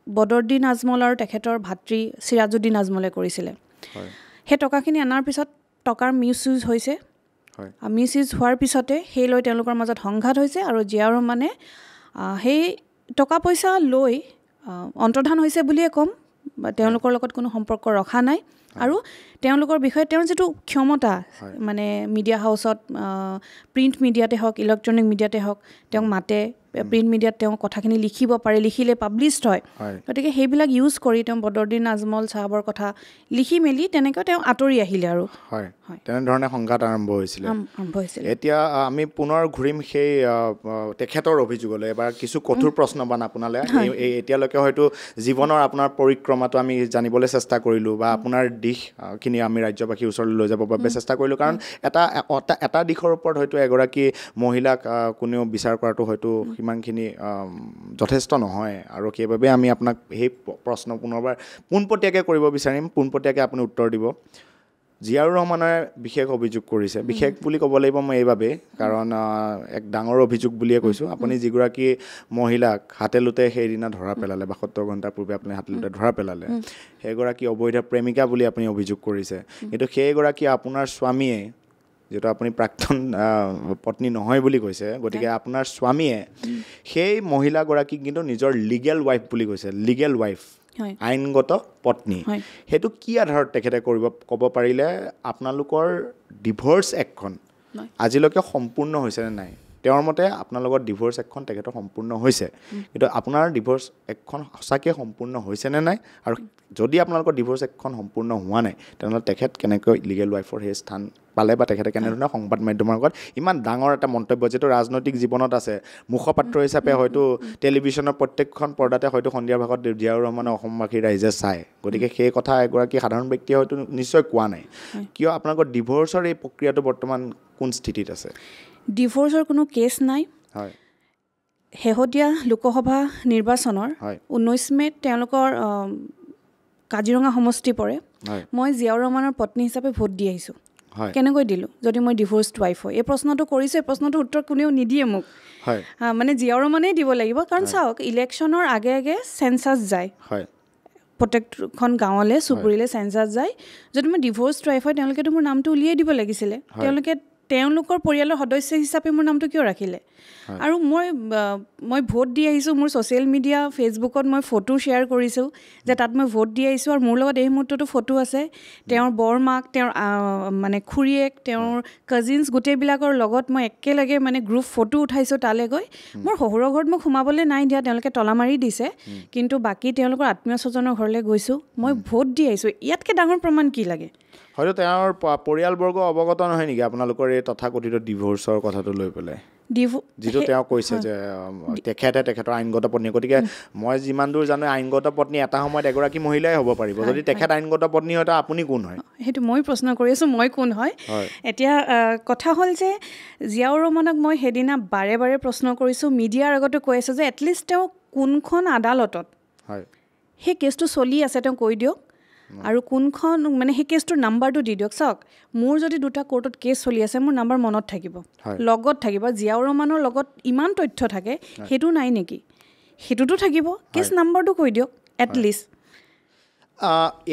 বদৰুদ্দিন আজমল আৰু তেখেতৰ ভাতৃ চিৰাজুদ্দিন আজমলে কৰিছিলে সেই টকাখিনি অনাৰ পিছত টকাৰ মিছ ইউজ হৈছে মিছ ইউজ হোৱাৰ পিছতে সেই লৈ তেওঁলোকৰ মাজত সংঘাত হৈছে আৰু জিয়াউৰ ৰহমানে সেই টকা পইচা লৈ অন্তৰ্ধান হৈছে বুলিয়ে ক'ম তেওঁলোকৰ লগত কোনো সম্পৰ্ক ৰখা নাই আৰু তেওঁলোকৰ বিষয়ে তেওঁৰ যিটো ক্ষমতা মানে মিডিয়া হাউচত প্ৰিণ্ট মিডিয়াতে হওক ইলেক্ট্ৰনিক মিডিয়াতে হওক তেওঁক মাতে প্ৰিণ্ট মিডিয়াত তেওঁ কথাখিনি লিখিব পাৰে লিখিলে পাব্লিছড হয় গতিকে সেইবিলাক ইউজ কৰি তেওঁ বদৰুদ্দিন আজমল চাহাবৰ কথা লিখি মেলি তেনেকৈ তেওঁ আঁতৰি আহিলে আৰু তেনেধৰণে সংঘাত আৰম্ভ হৈছিলে এতিয়া আমি পুনৰ ঘূৰিম সেই তেখেতৰ অভিযোগলৈ এবাৰ কিছু কঠোৰ প্ৰশ্ন বান আপোনালৈ এতিয়ালৈকে হয়তো জীৱনৰ আপোনাৰ পৰিক্ৰমাটো আমি জানিবলৈ চেষ্টা কৰিলোঁ বা আপোনাৰ দিশখিনি আমি ৰাজ্যবাসীৰ ওচৰলৈ লৈ যাবৰ বাবে চেষ্টা কৰিলোঁ কাৰণ এটা দিশৰ ওপৰত হয়তো এগৰাকী মহিলাক কোনেও বিচাৰ কৰাটো হয়তো সিমানখিনি যথেষ্ট নহয় আৰু সেইবাবে আমি আপোনাক সেই প্ৰশ্ন পুনৰবাৰ পোনপটীয়াকৈ কৰিব বিচাৰিম পোনপটীয়াকৈ আপুনি উত্তৰ দিব জিয়াউৰ ৰহমানে বিশেষ অভিযোগ কৰিছে বিশেষ বুলি ক'ব লাগিব মই এইবাবে কাৰণ এক ডাঙৰ অভিযোগ বুলিয়ে কৈছোঁ আপুনি যিগৰাকী মহিলাক হাতেলোতে সেইদিনা ধৰা পেলালে 72 ঘণ্টাৰ পূৰ্বে আপুনি হাতেলোতে ধৰা পেলালে সেইগৰাকী অবৈধ প্ৰেমিকা বুলি আপুনি অভিযোগ কৰিছে কিন্তু সেইগৰাকী আপোনাৰ স্বামীয়ে যেটো আপুনি প্ৰাক্তন পত্নী নহয় বুলি কৈছে গতিকে আপোনাৰ স্বামীয়ে সেই মহিলাগৰাকী কিন্তু নিজৰ লিগেল ওয়াইফ বুলি কৈছে লিগেল ওয়াইফ আইনগত পত্নী হেতু কি আধাৰত তেখেতে ক'ব পাৰিলে আপোনালোকৰ ডিভোৰ্স একখন আজিলৈকে সম্পূৰ্ণ হৈছে নে নাই তেওঁৰ মতে আপোনাৰ লগত ডিভোৰ্স একখন তেখেতৰ সম্পূৰ্ণ হৈছে কিন্তু আপোনাৰ ডিভোৰ্স একখন সঁচাকৈ সম্পূৰ্ণ হৈছে নে নাই আৰু যদি আপোনালোকৰ ডিভোৰ্স একখন সম্পূৰ্ণ হোৱা নাই তেনেহ'লে তেখেত কেনেকৈ লিগেল ওয়াইফৰ সেই স্থান পালে বা তেখেতে কেনেধৰণে সংবাদ মাধ্যমৰ আগত ইমান ডাঙৰ এটা মন্তব্য যেটো ৰাজনৈতিক জীৱনত আছে মুখপাত্ৰ হিচাপে হয়তো টেলিভিছনৰ প্ৰত্যেকখন পৰ্দাতে হয়তো সন্ধিয়াৰ ভাগত জিয়াউৰ ৰহমানে অসমবাসী ৰাইজে চায় গতিকে সেই কথা এগৰাকী সাধাৰণ ব্যক্তিয়ে হয়তো নিশ্চয় কোৱা নাই কিয় আপোনালোকৰ ডিভোৰ্সৰ এই প্ৰক্ৰিয়াটো বৰ্তমান কোন স্থিতিত আছে ডিভোৰ্সৰ কোনো কেছ নাই হয় শেহতীয়া লোকসভা নিৰ্বাচনৰ 19 মেত তেওঁলোকৰ কাজিৰঙা সমষ্টি পৰে মই জিয়াউৰ ৰহমানৰ পত্নী হিচাপে ভোট দি আহিছোঁ কেনেকৈ দিলোঁ যদি মই ডিভোৰ্চড ৱাইফ হয় এই প্ৰশ্নটো কৰিছোঁ এই প্ৰশ্নটোৰ উত্তৰ কোনেও নিদিয়ে মোক মানে জিয়াউৰ ৰহমানেই দিব লাগিব কাৰণ চাওক ইলেকশ্যনৰ আগে আগে চেঞ্চাছ যায় প্ৰত্যেকখন গাঁৱলৈ চুবুৰীলৈ চেঞ্চাছ যায় যদি মই ডিভোৰ্চড ৱাইফ হয় তেওঁলোকেতো মোৰ নামটো উলিয়াই দিব লাগিছিলে তেওঁলোকৰ পৰিয়ালৰ সদস্য হিচাপে মোৰ নামটো কিয় ৰাখিলে আৰু মই ভোট দি আহিছোঁ মোৰ ছ'চিয়েল মিডিয়া ফেচবুকত মই ফটো শ্বেয়াৰ কৰিছোঁ যে তাত মই ভোট দি আহিছোঁ আৰু মোৰ লগত এই মুহূৰ্ততো ফটো আছে তেওঁৰ বৰমাক তেওঁৰ মানে খুৰীয়েক তেওঁৰ কাজিনছ গোটেইবিলাকৰ লগত মই একেলগে মানে গ্ৰুপ ফটো উঠাইছোঁ তালৈ গৈ মোৰ শহুৰৰ ঘৰত মোক সোমাবলৈ নাই দিয়া তেওঁলোকে তলা মাৰি দিছে কিন্তু বাকী তেওঁলোকৰ আত্মীয় স্বজনৰ ঘৰলৈ গৈছোঁ মই ভোট দি আহিছোঁ ইয়াতকৈ ডাঙৰ প্ৰমাণ কি লাগে হয়তো তেওঁৰ পৰিয়ালবৰ্গ অৱগত নহয় নেকি আপোনালোকৰ এই তথাকথিত ডিভোৰ্চৰ কথাটো লৈ পেলাই যিটো তেওঁ কৈছে যে তেখেতৰ আইনগত পত্নী গতিকে মই যিমান দূৰ জানো আইনগত পত্নী এটা সময়ত এগৰাকী মহিলাই হ'ব পাৰিব যদি তেখেত আইনগত পত্নী হয় আপুনি কোন হয় সেইটো মই প্ৰশ্ন কৰি আছোঁ মই কোন হয় এতিয়া কথা হ'ল যে জিয়াউৰ ৰহমানক মই সেইদিনা বাৰে বাৰে প্ৰশ্ন কৰিছোঁ মিডিয়াৰ আগতে কৈ আছোঁ যে এটলিষ্ট তেওঁ কোনখন আদালতত সেই কেছটো চলি আছে তেওঁ কৈ দিয়ক আৰু কোনখন মানে সেই কেছটোৰ নাম্বাৰটো দি দিয়ক চাওক মোৰ যদি দুটা কোৰ্টত কেছ চলি আছে মোৰ নাম্বাৰ মনত থাকিব লগত থাকিব জিয়াউৰ ৰহমানৰ লগত ইমান তথ্য থাকে সেইটো নাই নেকি সেইটোতো থাকিব কেছ নাম্বাৰটো কৈ দিয়ক এটলিষ্ট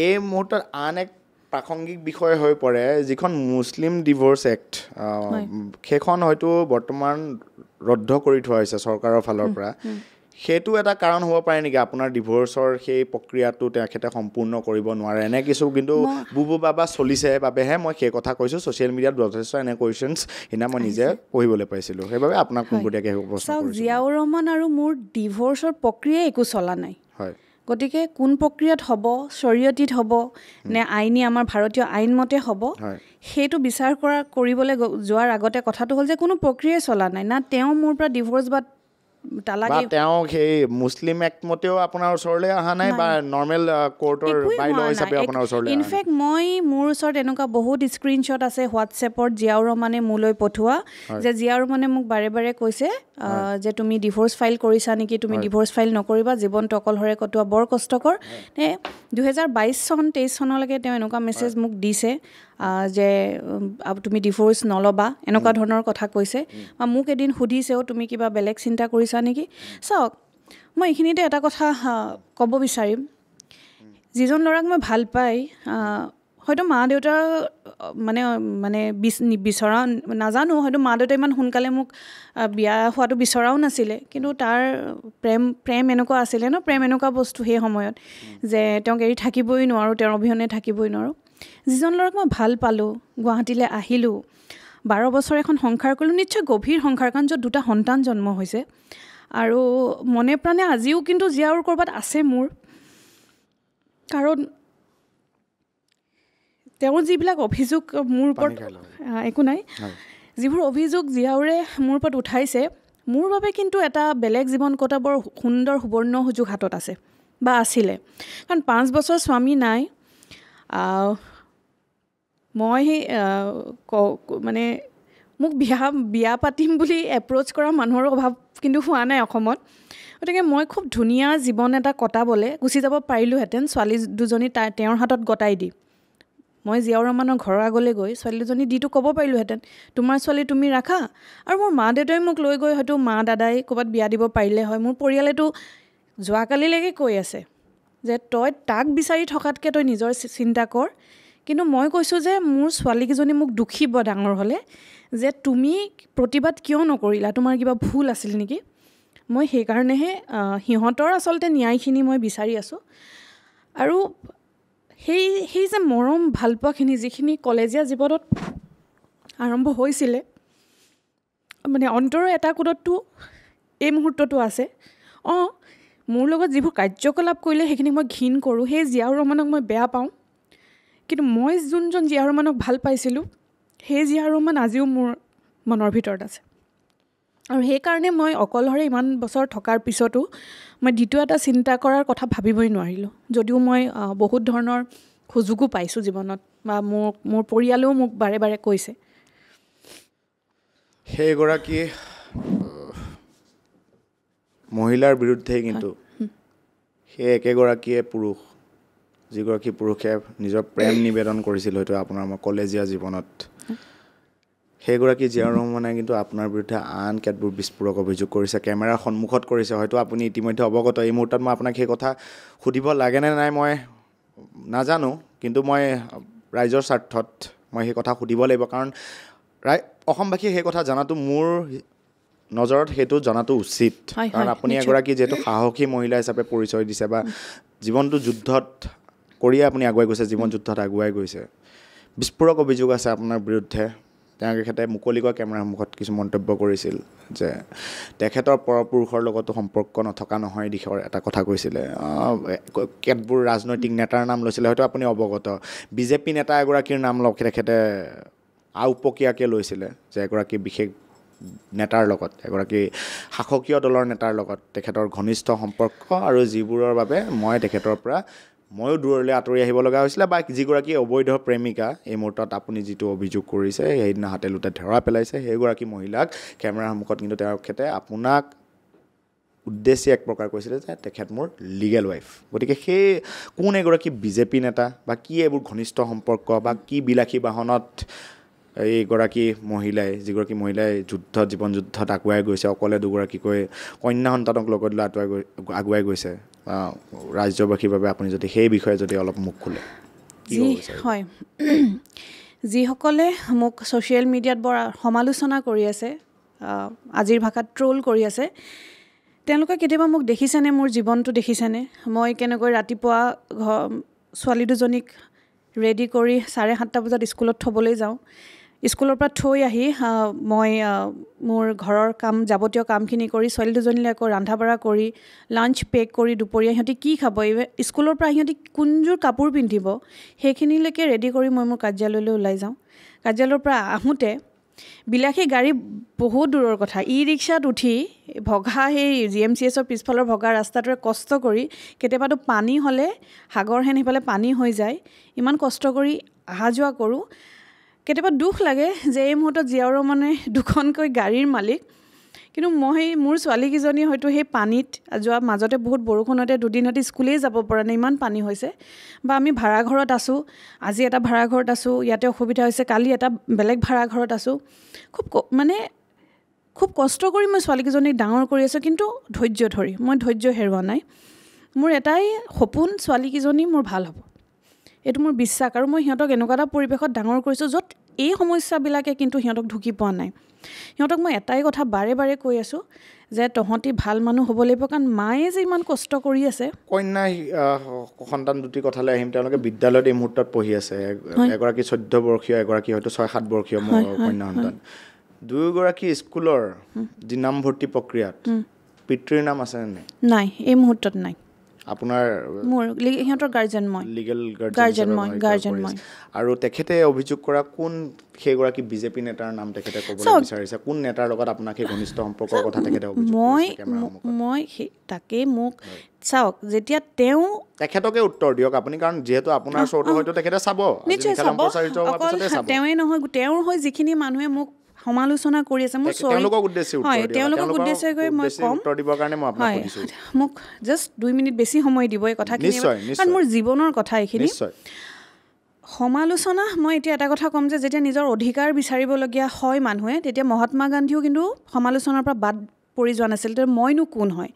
এই মুহূৰ্তত আন এক প্ৰাসংগিক বিষয় হৈ পৰে যিখন মুছলিম ডিভোৰ্চ এক্ট সেইখন হয়তো বৰ্তমান ৰদ্দ কৰি থোৱা হৈছে চৰকাৰৰ ফালৰ পৰা সেইটো এটা কাৰণ হ'ব পাৰে নেকি আপোনাৰ ডিভোৰ্চৰ সেই প্ৰক্ৰিয়াটো তেখেতে সম্পূৰ্ণ কৰিব নোৱাৰে এনে কিছু কিন্তু বুবু বাবা চলিছে বাবেহে মই সেই কথা কৈছোঁ ছ'চিয়েল মিডিয়াত যথেষ্ট এনে কুৱেশ্যনছ সিদিনা মই নিজে পঢ়িবলৈ পাইছিলোঁ সেইবাবে আপোনাক পোনপটীয়াকৈ প্ৰশ্ন কৰিছোঁ জিয়াউৰ ৰহমান আৰু মোৰ ডিভোৰ্চৰ প্ৰক্ৰিয়াই একো চলা নাই হয় গতিকে কোন প্ৰক্ৰিয়াত হ'ব শৰীয়তীত হ'ব নে আইনী আমাৰ ভাৰতীয় আইনমতে হ'ব সেইটো বিচাৰ কৰিবলৈ যোৱাৰ আগতে কথাটো হ'ল যে কোনো প্ৰক্ৰিয়াই চলা নাই না তেওঁ মোৰ পৰা ডিভোৰ্চ বা তেওঁ সেই মুছলিম এক্ট মতেও আপোনাৰ ওচৰলৈ অহা নাই বা নৰ্মেল কোৰ্টৰ বাইল হিচাপে আপোনাৰ ওচৰলৈ ইনফেক্ট মোৰ ওচৰত এনেকুৱা বহুত স্ক্ৰীনশ্বট আছে হোৱাটছএপত জিয়াউৰ ৰহমানে মোলৈ পঠোৱা যে জিয়াউৰ ৰহমানে মোক বাৰে বাৰে কৈছে যে তুমি ডিভোৰ্চ ফাইল কৰিছা নেকি তুমি ডিভোৰ্চ ফাইল নকৰিবা জীৱনটো অকলশৰে কটোৱা বৰ কষ্টকৰ 2022 চন 23 চনলৈকে তেওঁ এনেকুৱা মেছেজ মোক দিছে যে তুমি ডিভোৰ্চ নল'বা এনেকুৱা ধৰণৰ কথা কৈছে বা মোক এদিন সুধিছেও তুমি কিবা বেলেগ চিন্তা কৰিছা নেকি চাওক মই এইখিনিতে এটা কথা ক'ব বিচাৰিম যিজন ল'ৰাক মই ভাল পাই হয়তো মা দেউতাৰ মানে বিচৰা নাজানো হয়তো মা দেউতাই ইমান সোনকালে মোক বিয়া হোৱাটো বিচৰাও নাছিলে কিন্তু তাৰ প্ৰেম এনেকুৱা আছিলে ন প্ৰেম এনেকুৱা বস্তু সেই সময়ত যে তেওঁক এৰি থাকিবই নোৱাৰোঁ তেওঁৰ অবিহনে থাকিবই নোৱাৰোঁ যিজন ল'ৰাক মই ভাল পালোঁ গুৱাহাটীলৈ আহিলোঁ 12 বছৰ এখন সংসাৰ কৰিলোঁ নিশ্চয় গভীৰ সংসাৰ কাৰণ য'ত দুটা সন্তান জন্ম হৈছে আৰু মনে প্ৰাণে আজিও কিন্তু জিয়াউৰ ক'ৰবাত আছে মোৰ কাৰণ তেওঁৰ যিবিলাক অভিযোগ মোৰ ওপৰত একো নাই যিবোৰ অভিযোগ জিয়াউৰে মোৰ ওপৰত উঠাইছে মোৰ বাবে কিন্তু এটা বেলেগ জীৱন কটা বৰ সুন্দৰ সুবৰ্ণ সুযোগ হাতত আছে বা আছিলে কাৰণ 5 বছৰ স্বামী নাই মই মানে মোক বিয়া পাতিম বুলি এপ্ৰ'চ কৰা মানুহৰ অভাৱ কিন্তু হোৱা নাই অসমত গতিকে মই খুব ধুনীয়া জীৱন এটা কটাবলৈ গুচি যাব পাৰিলোঁহেঁতেন ছোৱালী দুজনী তেওঁৰ হাতত গতাই দি মই জিয়াউৰ ৰহমানৰ ঘৰৰ আগলৈ গৈ ছোৱালী দুজনী দিটো ক'ব পাৰিলোঁহেঁতেন তোমাৰ ছোৱালী তুমি ৰাখা আৰু মোৰ মা দেউতাই মোক লৈ গৈ হয়তো মা দাদাই ক'ৰবাত বিয়া দিব পাৰিলে হয় মোৰ পৰিয়ালেতো যোৱাকালিলৈকে কৈ আছে যে তই তাক বিচাৰি থকাতকৈ তই নিজৰ চিন্তা কৰ কিন্তু মই কৈছোঁ যে মোৰ ছোৱালীকেইজনী মোক দুখিব ডাঙৰ হ'লে যে তুমি প্ৰতিবাদ কিয় নকৰিলা তোমাৰ কিবা ভুল আছিল নেকি মই সেইকাৰণেহে সিহঁতৰ আচলতে ন্যায়খিনি মই বিচাৰি আছোঁ আৰু সেই যে মৰম ভালপোৱাখিনি যিখিনি কলেজীয়া জীৱনত আৰম্ভ হৈছিলে মানে অন্তৰৰ এটা কোণততো এই মুহূৰ্তটো আছে মোৰ লগত যিবোৰ কাৰ্যকলাপ কৰিলে সেইখিনি মই ঘিণ কৰোঁ সেই জিয়াউৰ ৰহমানক মই বেয়া পাওঁ কিন্তু মই যোনজন জিয়াউৰ ৰহমানক ভাল পাইছিলোঁ সেই জিয়াউৰ ৰহমান আজিও মোৰ মনৰ ভিতৰত আছে আৰু সেইকাৰণে মই অকলশৰে ইমান বছৰ থকাৰ পিছতো মই দ্বিতীয় এটা চিন্তা কৰাৰ কথা ভাবিবই নোৱাৰিলোঁ যদিও মই বহুত ধৰণৰ সুযোগো পাইছোঁ জীৱনত বা মোৰ পৰিয়ালেও মোক বাৰে বাৰে কৈছে সেইগৰাকী মহিলাৰ বিৰুদ্ধে কিন্তু সেই একেগৰাকীয়ে পুৰুষ যিগৰাকী পুৰুষে নিজৰ প্ৰেম নিবেদন কৰিছিল হয়তো আপোনাৰ কলেজীয়া জীৱনত সেইগৰাকী জিয়াউৰ ৰহমানে কিন্তু আপোনাৰ বিৰুদ্ধে আন কেতবোৰ বিস্ফোৰক অভিযোগ কৰিছে কেমেৰাৰ সন্মুখত কৰিছে হয়তো আপুনি ইতিমধ্যে অৱগত এই মুহূৰ্তত মই আপোনাক সেই কথা সুধিব লাগেনে নাই মই নাজানো কিন্তু মই ৰাইজৰ স্বাৰ্থত মই সেই কথা সুধিব লাগিব কাৰণ অসমবাসীয়ে সেই কথা জনাটো মোৰ নজৰত সেইটো জনাটো উচিত কাৰণ আপুনি এগৰাকী যিহেতু সাহসী মহিলা হিচাপে পৰিচয় দিছে বা জীৱনটো যুদ্ধত কৰিয়ে আপুনি আগুৱাই গৈছে জীৱন যুদ্ধত আগুৱাই গৈছে বিস্ফোৰক অভিযোগ আছে আপোনাৰ বিৰুদ্ধে তেখেতে মুকলিকৈ কেমেৰাৰ সন্মুখত কিছু মন্তব্য কৰিছিল যে তেখেতৰ পৰপুৰুষৰ লগতো সম্পৰ্ক নথকা নহয় দিশৰ এটা কথা কৈছিলে কেতবোৰ ৰাজনৈতিক নেতাৰ নাম লৈছিলে হয়তো আপুনি অৱগত বিজেপি নেতা এগৰাকীৰ নাম তেখেতে আওপকীয়াকৈ লৈছিলে যে এগৰাকী বিশেষ নেতাৰ লগত এগৰাকী শাসকীয় দলৰ নেতাৰ লগত তেখেতৰ ঘনিষ্ঠ সম্পৰ্ক আৰু যিবোৰৰ বাবে মই তেখেতৰ পৰা ময়ো দূৰলৈ আঁতৰি আহিব লগা হৈছিলে বা যিগৰাকী অবৈধ প্ৰেমিকা এই মুহূৰ্তত আপুনি যিটো অভিযোগ কৰিছে সেইদিনা হাতে লোতে ধৰা পেলাইছে সেইগৰাকী মহিলাক কেমেৰাৰ সন্মুখত কিন্তু তেখেতে আপোনাক উদ্দেশ্যে এক প্ৰকাৰ কৈছিলে যে তেখেত মোৰ লিগেল ৱাইফ গতিকে সেই কোন এগৰাকী বিজেপি নেতা বা কি এইবোৰ ঘনিষ্ঠ সম্পৰ্ক বা কি বিলাসী বাহনত এইগৰাকী মহিলাই যিগৰাকী মহিলাই জীৱন যুদ্ধত আগুৱাই গৈছে অকলে দুগৰাকীকৈ কন্যা সন্তানক লগত লৈ আগুৱাই গৈছে ৰাজ্যবাসীৰ বাবে আপুনি যদি সেই বিষয়ে যদি অলপ মুখ খোলে হয় যিসকলে মোক ছ'চিয়েল মিডিয়াত বৰ সমালোচনা কৰি আছে আজিৰ ভাষাত ট্ৰল কৰি আছে তেওঁলোকে কেতিয়াবা মোক দেখিছেনে মোৰ জীৱনটো দেখিছেনে মই কেনেকৈ ৰাতিপুৱা ছোৱালী দুজনীক ৰেডি কৰি 7:30 বজাত স্কুলত থ'বলৈ যাওঁ স্কুলৰ পৰা থৈ আহি মই মোৰ ঘৰৰ কাম যাৱতীয় কামখিনি কৰি ছোৱালী দুজনীলৈ আকৌ ৰন্ধা বঢ়া কৰি লাঞ্চ পেক কৰি দুপৰীয়া সিহঁতি কি খাব স্কুলৰ পৰা সিহঁতি কোনযোৰ কাপোৰ পিন্ধিব সেইখিনিলৈকে ৰেডি কৰি মই মোৰ কাৰ্যালয়লৈ ওলাই যাওঁ কাৰ্যালয়ৰ পৰা আহোঁতে বিলাসী গাড়ী বহুত দূৰৰ কথা ৰিক্সাত উঠি ভগা সেই GMCHৰ পিছফালৰ ভগা ৰাস্তাটোৰে কষ্ট কৰি কেতিয়াবাতো পানী হ'লে সাগৰহেন সেইফালে পানী হৈ যায় ইমান কষ্ট কৰি অহা যোৱা কৰোঁ কেতিয়াবা দুখ লাগে যে এই মুহূৰ্তত জিয়াউৰ ৰহমানে দুখনকৈ গাড়ীৰ মালিক কিন্তু মই মোৰ ছোৱালীকেইজনী হয়তো সেই পানীত যোৱা মাজতে বহুত বৰষুণতে দুদিনতে স্কুলেই যাব পৰা নাই ইমান পানী হৈছে বা আমি ভাড়াঘৰত আছোঁ আজি এটা ভাড়াঘৰত আছোঁ ইয়াতে অসুবিধা হৈছে কালি এটা বেলেগ ভাড়াঘৰত আছোঁ খুব কষ্ট কৰি মই ছোৱালীকেইজনীক ডাঙৰ কৰি আছোঁ কিন্তু ধৈৰ্য ধৰি মই ধৈৰ্য হেৰুওৱা নাই মোৰ এটাই সপোন ছোৱালীকেইজনী মোৰ ভাল হ'ব এইটো মোৰ বিশ্বাস আৰু মই সিহঁতক এনেকুৱা এটা পৰিৱেশত ডাঙৰ কৰিছোঁ য'ত এই সমস্যাবিলাকে কিন্তু সিহঁতক ঢুকি পোৱা নাই সিহঁতক মই এটাই কথা বাৰে বাৰে কৈ আছোঁ যে তহঁতি ভাল মানুহ হ'ব লাগিব কাৰণ মায়ে যে ইমান কষ্ট কৰি আছে কন্যা সন্তান দুটি কথালৈ আহিম তেওঁলোকে বিদ্যালয়ত এই মুহূৰ্তত পঢ়ি আছে এগৰাকী 14 বৰ্ষীয় এগৰাকী হয়তো 6-7 বৰ্ষীয় কন্যা সন্তান দুয়োগৰাকী স্কুলৰ যি নামভৰ্তি প্ৰক্ৰিয়াত পিতৃৰ নাম আছে নাই এই মুহূৰ্তত নাই আপোনাৰ মোৰ সিহঁতৰ গাৰ্জেন মই লিগেল গাৰ্জেন মই আৰু তেখেতে অভিযোগ কৰা কোন সেইগৰাকী বিজেপি নেতাৰ নাম তেখেতে ক'বলৈ বিচাৰিছে কোন নেতাৰ লগত আপোনাক সেই ঘনিষ্ঠ সম্পৰ্কৰ কথা তেখেতে অভিযোগ কৰিছে মই তাকে মোক চাওক যেতিয়া তেওঁ তেখেতকে উত্তৰ দিয়ক আপুনি কাৰণ যিহেতু আপোনাৰ শ্ব'টো হয়তো তেখেতে চাব নিশ্চয় চাব অকল তেওঁৱে নহয় তেওঁৰ হৈ যিখিনি মানুহে মোক সমালোচনা কৰি আছে মোৰ তেওঁলোকক উদ্দেশ্যে গৈ মই কম উত্তৰ দিবৰ কাৰণে মই আপোনাক সুধিছোঁ মোক জাষ্ট 2 মিনিট বেছি সময় দিব এই কথাখিনি কাৰণ মোৰ জীৱনৰ কথা এইখিনি সমালোচনা মই এতিয়া এটা কথা ক'ম যে যেতিয়া নিজৰ অধিকাৰ বিচাৰিবলগীয়া হয় মানুহে তেতিয়া মহাত্মা গান্ধীও কিন্তু সমালোচনাৰ পৰা বাদ পৰি যোৱা নাছিল তো মইনো কোন হয়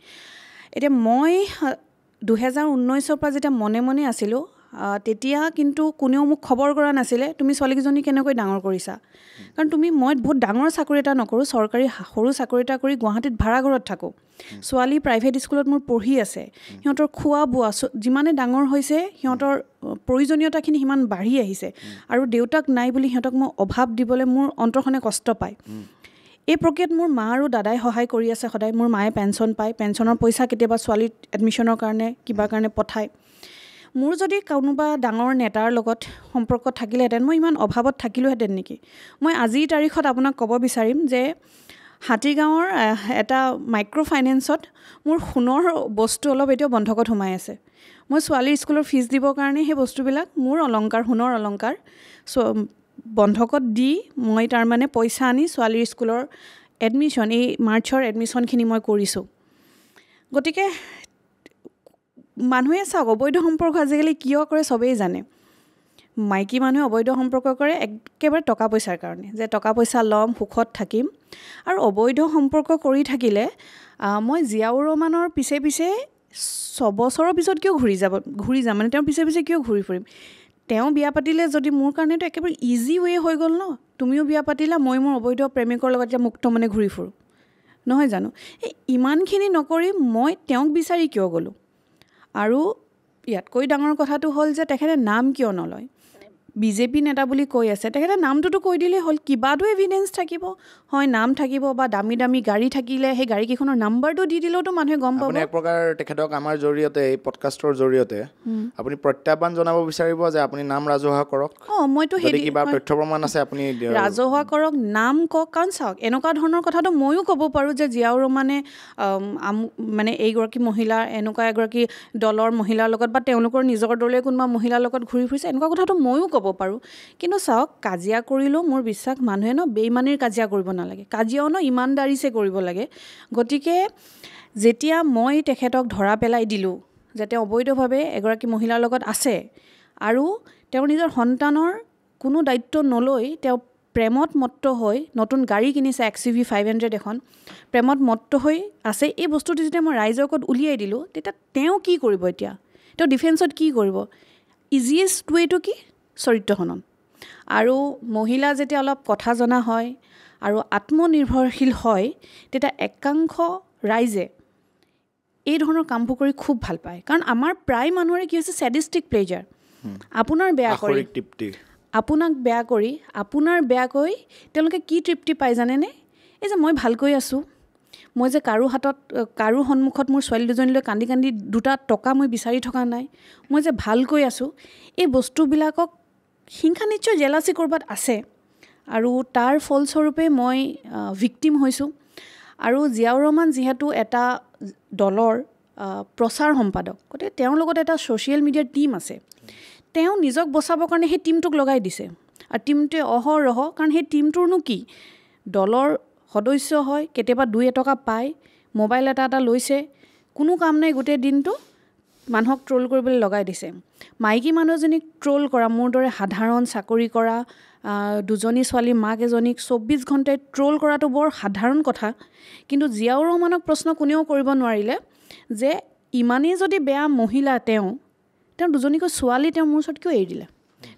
এতিয়া মই 2019ৰ পৰা যেতিয়া মনে মনে আছিলোঁ তেতিয়া কিন্তু কোনেও মোক খবৰ কৰা নাছিলে তুমি ছোৱালীকেইজনী কেনেকৈ ডাঙৰ কৰিছা কাৰণ মই বহুত ডাঙৰ চাকৰি এটা নকৰোঁ চৰকাৰী সৰু চাকৰি এটা কৰি গুৱাহাটীত ভাড়াঘৰত থাকোঁ ছোৱালী প্ৰাইভেট স্কুলত মোৰ পঢ়ি আছে সিহঁতৰ খোৱা বোৱা যিমানে ডাঙৰ হৈছে সিহঁতৰ প্ৰয়োজনীয়তাখিনি সিমান বাঢ়ি আহিছে আৰু দেউতাক নাই বুলি সিহঁতক মই অভাৱ দিবলৈ মোৰ অন্তৰখনে কষ্ট পায় এই প্ৰক্ৰিয়াত মোৰ মা আৰু দাদাই সহায় কৰি আছে সদায় মোৰ মায়ে পেঞ্চন পায় পেঞ্চনৰ পইচা কেতিয়াবা ছোৱালীৰ এডমিশ্যনৰ কাৰণে কিবা কাৰণে পঠায় মোৰ যদি কোনোবা ডাঙৰ নেতাৰ লগত সম্পৰ্ক থাকিলেহেঁতেন মই ইমান অভাৱত থাকিলোহেঁতেন নেকি মই আজিৰ তাৰিখত আপোনাক ক'ব বিচাৰিম যে হাতীগাঁৱৰ এটা মাইক্ৰ' ফাইনেন্সত মোৰ সোণৰ বস্তু অলপ এতিয়াও বন্ধকত সোমাই আছে মই ছোৱালীৰ স্কুলৰ ফিজ দিবৰ কাৰণে সেই বস্তুবিলাক মোৰ অলংকাৰ সোণৰ অলংকাৰ বন্ধকত দি মই তাৰমানে পইচা আনি ছোৱালীৰ স্কুলৰ এডমিশ্যন এই মাৰ্চৰ এডমিশ্যনখিনি মই কৰিছোঁ গতিকে মানুহে চাওক অবৈধ সম্পৰ্ক আজিকালি কিয় কৰে চবেই জানে মাইকী মানুহে অবৈধ সম্পৰ্ক কৰে একেবাৰে টকা পইচাৰ কাৰণে যে টকা পইচা ল'ম সুখত থাকিম আৰু অবৈধ সম্পৰ্ক কৰি থাকিলে মই জিয়াউৰ ৰহমানৰ পিছে পিছে 6 বছৰৰ পিছত কিয় ঘূৰি যাম মানে তেওঁৰ পিছে পিছে কিয় ঘূৰি ফুৰিম তেওঁ বিয়া পাতিলে যদি মোৰ কাৰণেতো একেবাৰে ইজি ৱে হৈ গ'ল ন তুমিও বিয়া পাতিলা মই মোৰ অবৈধ প্ৰেমিকৰ লগত এতিয়া মুক্ত মানে ঘূৰি ফুৰোঁ নহয় জানো এই ইমানখিনি নকৰি মই তেওঁক বিচাৰি কিয় গ'লোঁ আৰু ইয়াতকৈ ডাঙৰ কথাটো হ'ল যে তেখেতে নাম কিয় নলয় বিজেপি নেতা বুলি কৈ আছে তেখেতে নামটোতো কৈ দিলেই হ'ল কিবাটো এভিডেন্স থাকিব হয় নাম থাকিব বা দামী দামী গাড়ী থাকিলে সেই গাড়ীকেইখনৰ নাম্বাৰটো দি দিলেওতো মানুহে গম পাব আপুনি এক প্ৰকাৰ তেখেতক আমাৰ জৰিয়তে এই পডকাষ্টৰ জৰিয়তে আপুনি প্ৰত্যাহ্বান জনাব বিচাৰিব যে আপুনি নাম ৰাজহুৱা কৰক মইতো যদি কিবা তথ্য প্ৰমাণ আছে আপুনি ৰাজহুৱা কৰক নাম কওক কাৰণ চাওক এনেকুৱা ধৰণৰ কথাটো ময়ো ক'ব পাৰোঁ যে জিয়াউৰ ৰহমানে মানে এইগৰাকী মহিলা এনেকুৱা এগৰাকী দলৰ মহিলাৰ লগত বা তেওঁলোকৰ নিজৰ দলে কোনোবা মহিলাৰ লগত ঘূৰি ফুৰিছে এনেকুৱা কথাটো ময়ো ক'ব পাৰোঁ কিন্তু চাওক কাজিয়া কৰিলেও মোৰ বিশ্বাস মানুহে ন বেইমানিৰ কাজিয়া কৰিব নালাগে কাজিয়াও ন ইমানদাৰিছে কৰিব লাগে গতিকে যেতিয়া মই তেখেতক ধৰা পেলাই দিলোঁ যে তেওঁ অবৈধভাৱে এগৰাকী মহিলাৰ লগত আছে আৰু তেওঁৰ নিজৰ সন্তানৰ কোনো দায়িত্ব নলৈ তেওঁ প্ৰেমত মত্ত হৈ নতুন গাড়ী কিনিছে XUV 500 এখন প্ৰেমত মত্ত হৈ আছে এই বস্তুটো যেতিয়া মই ৰাইজৰ আগত উলিয়াই দিলোঁ তেতিয়া তেওঁ কি কৰিব এতিয়া তেওঁ ডিফেন্সত কি কৰিব ইজিয়েষ্ট ৱেটো কি চৰিত্ৰ হনন আৰু মহিলা যেতিয়া অলপ কথা জনা হয় আৰু আত্মনিৰ্ভৰশীল হয় তেতিয়া একাংশ ৰাইজে এই ধৰণৰ কামবোৰ কৰি খুব ভাল পায় কাৰণ আমাৰ প্ৰায় মানুহৰে কি হৈছে ছেডিষ্টিক প্লেজাৰ আপোনাৰ বেয়া কৰি আপোনাক বেয়া কৰি আপোনাৰ বেয়াকৈ তেওঁলোকে কি তৃপ্তি পায় জানেনে এই যে মই ভালকৈ আছোঁ মই যে কাৰো সন্মুখত মোৰ ছোৱালী দুজনীলৈ কান্দি কান্দি 2টা টকা মই বিচাৰি থকা নাই মই যে ভালকৈ আছোঁ এই বস্তুবিলাকক হিংসা নিশ্চয় জেলাচি ক'ৰবাত আছে আৰু তাৰ ফলস্বৰূপে মই ভিক্টিম হৈছোঁ আৰু জিয়াউৰ ৰহমান যিহেতু এটা দলৰ প্ৰচাৰ সম্পাদক গতিকে তেওঁৰ লগত এটা ছ'চিয়েল মিডিয়াৰ টীম আছে তেওঁ নিজক বচাবৰ কাৰণে সেই টীমটোক লগাই দিছে আৰু টীমটোৱে অহৰহ কাৰণ সেই টীমটোৰনো কি দলৰ সদস্য হয় কেতিয়াবা 2 টকা পায় মোবাইল এটা লৈছে কোনো কাম নাই গোটেই দিনটো মানুহক ট্ৰল কৰিবলৈ লগাই দিছে মাইকী মানুহজনীক ট্ৰল কৰা মোৰ দৰে সাধাৰণ চাকৰি কৰা দুজনী ছোৱালী মাক এজনীক 24 ঘণ্টাই ট্ৰল কৰাটো বৰ সাধাৰণ কথা কিন্তু জিয়াউৰ ৰহমানক প্ৰশ্ন কোনেও কৰিব নোৱাৰিলে যে ইমানেই যদি বেয়া মহিলা তেওঁ দুজনীকৈ ছোৱালী তেওঁ মোৰ ওচৰত কিয় এৰি দিলে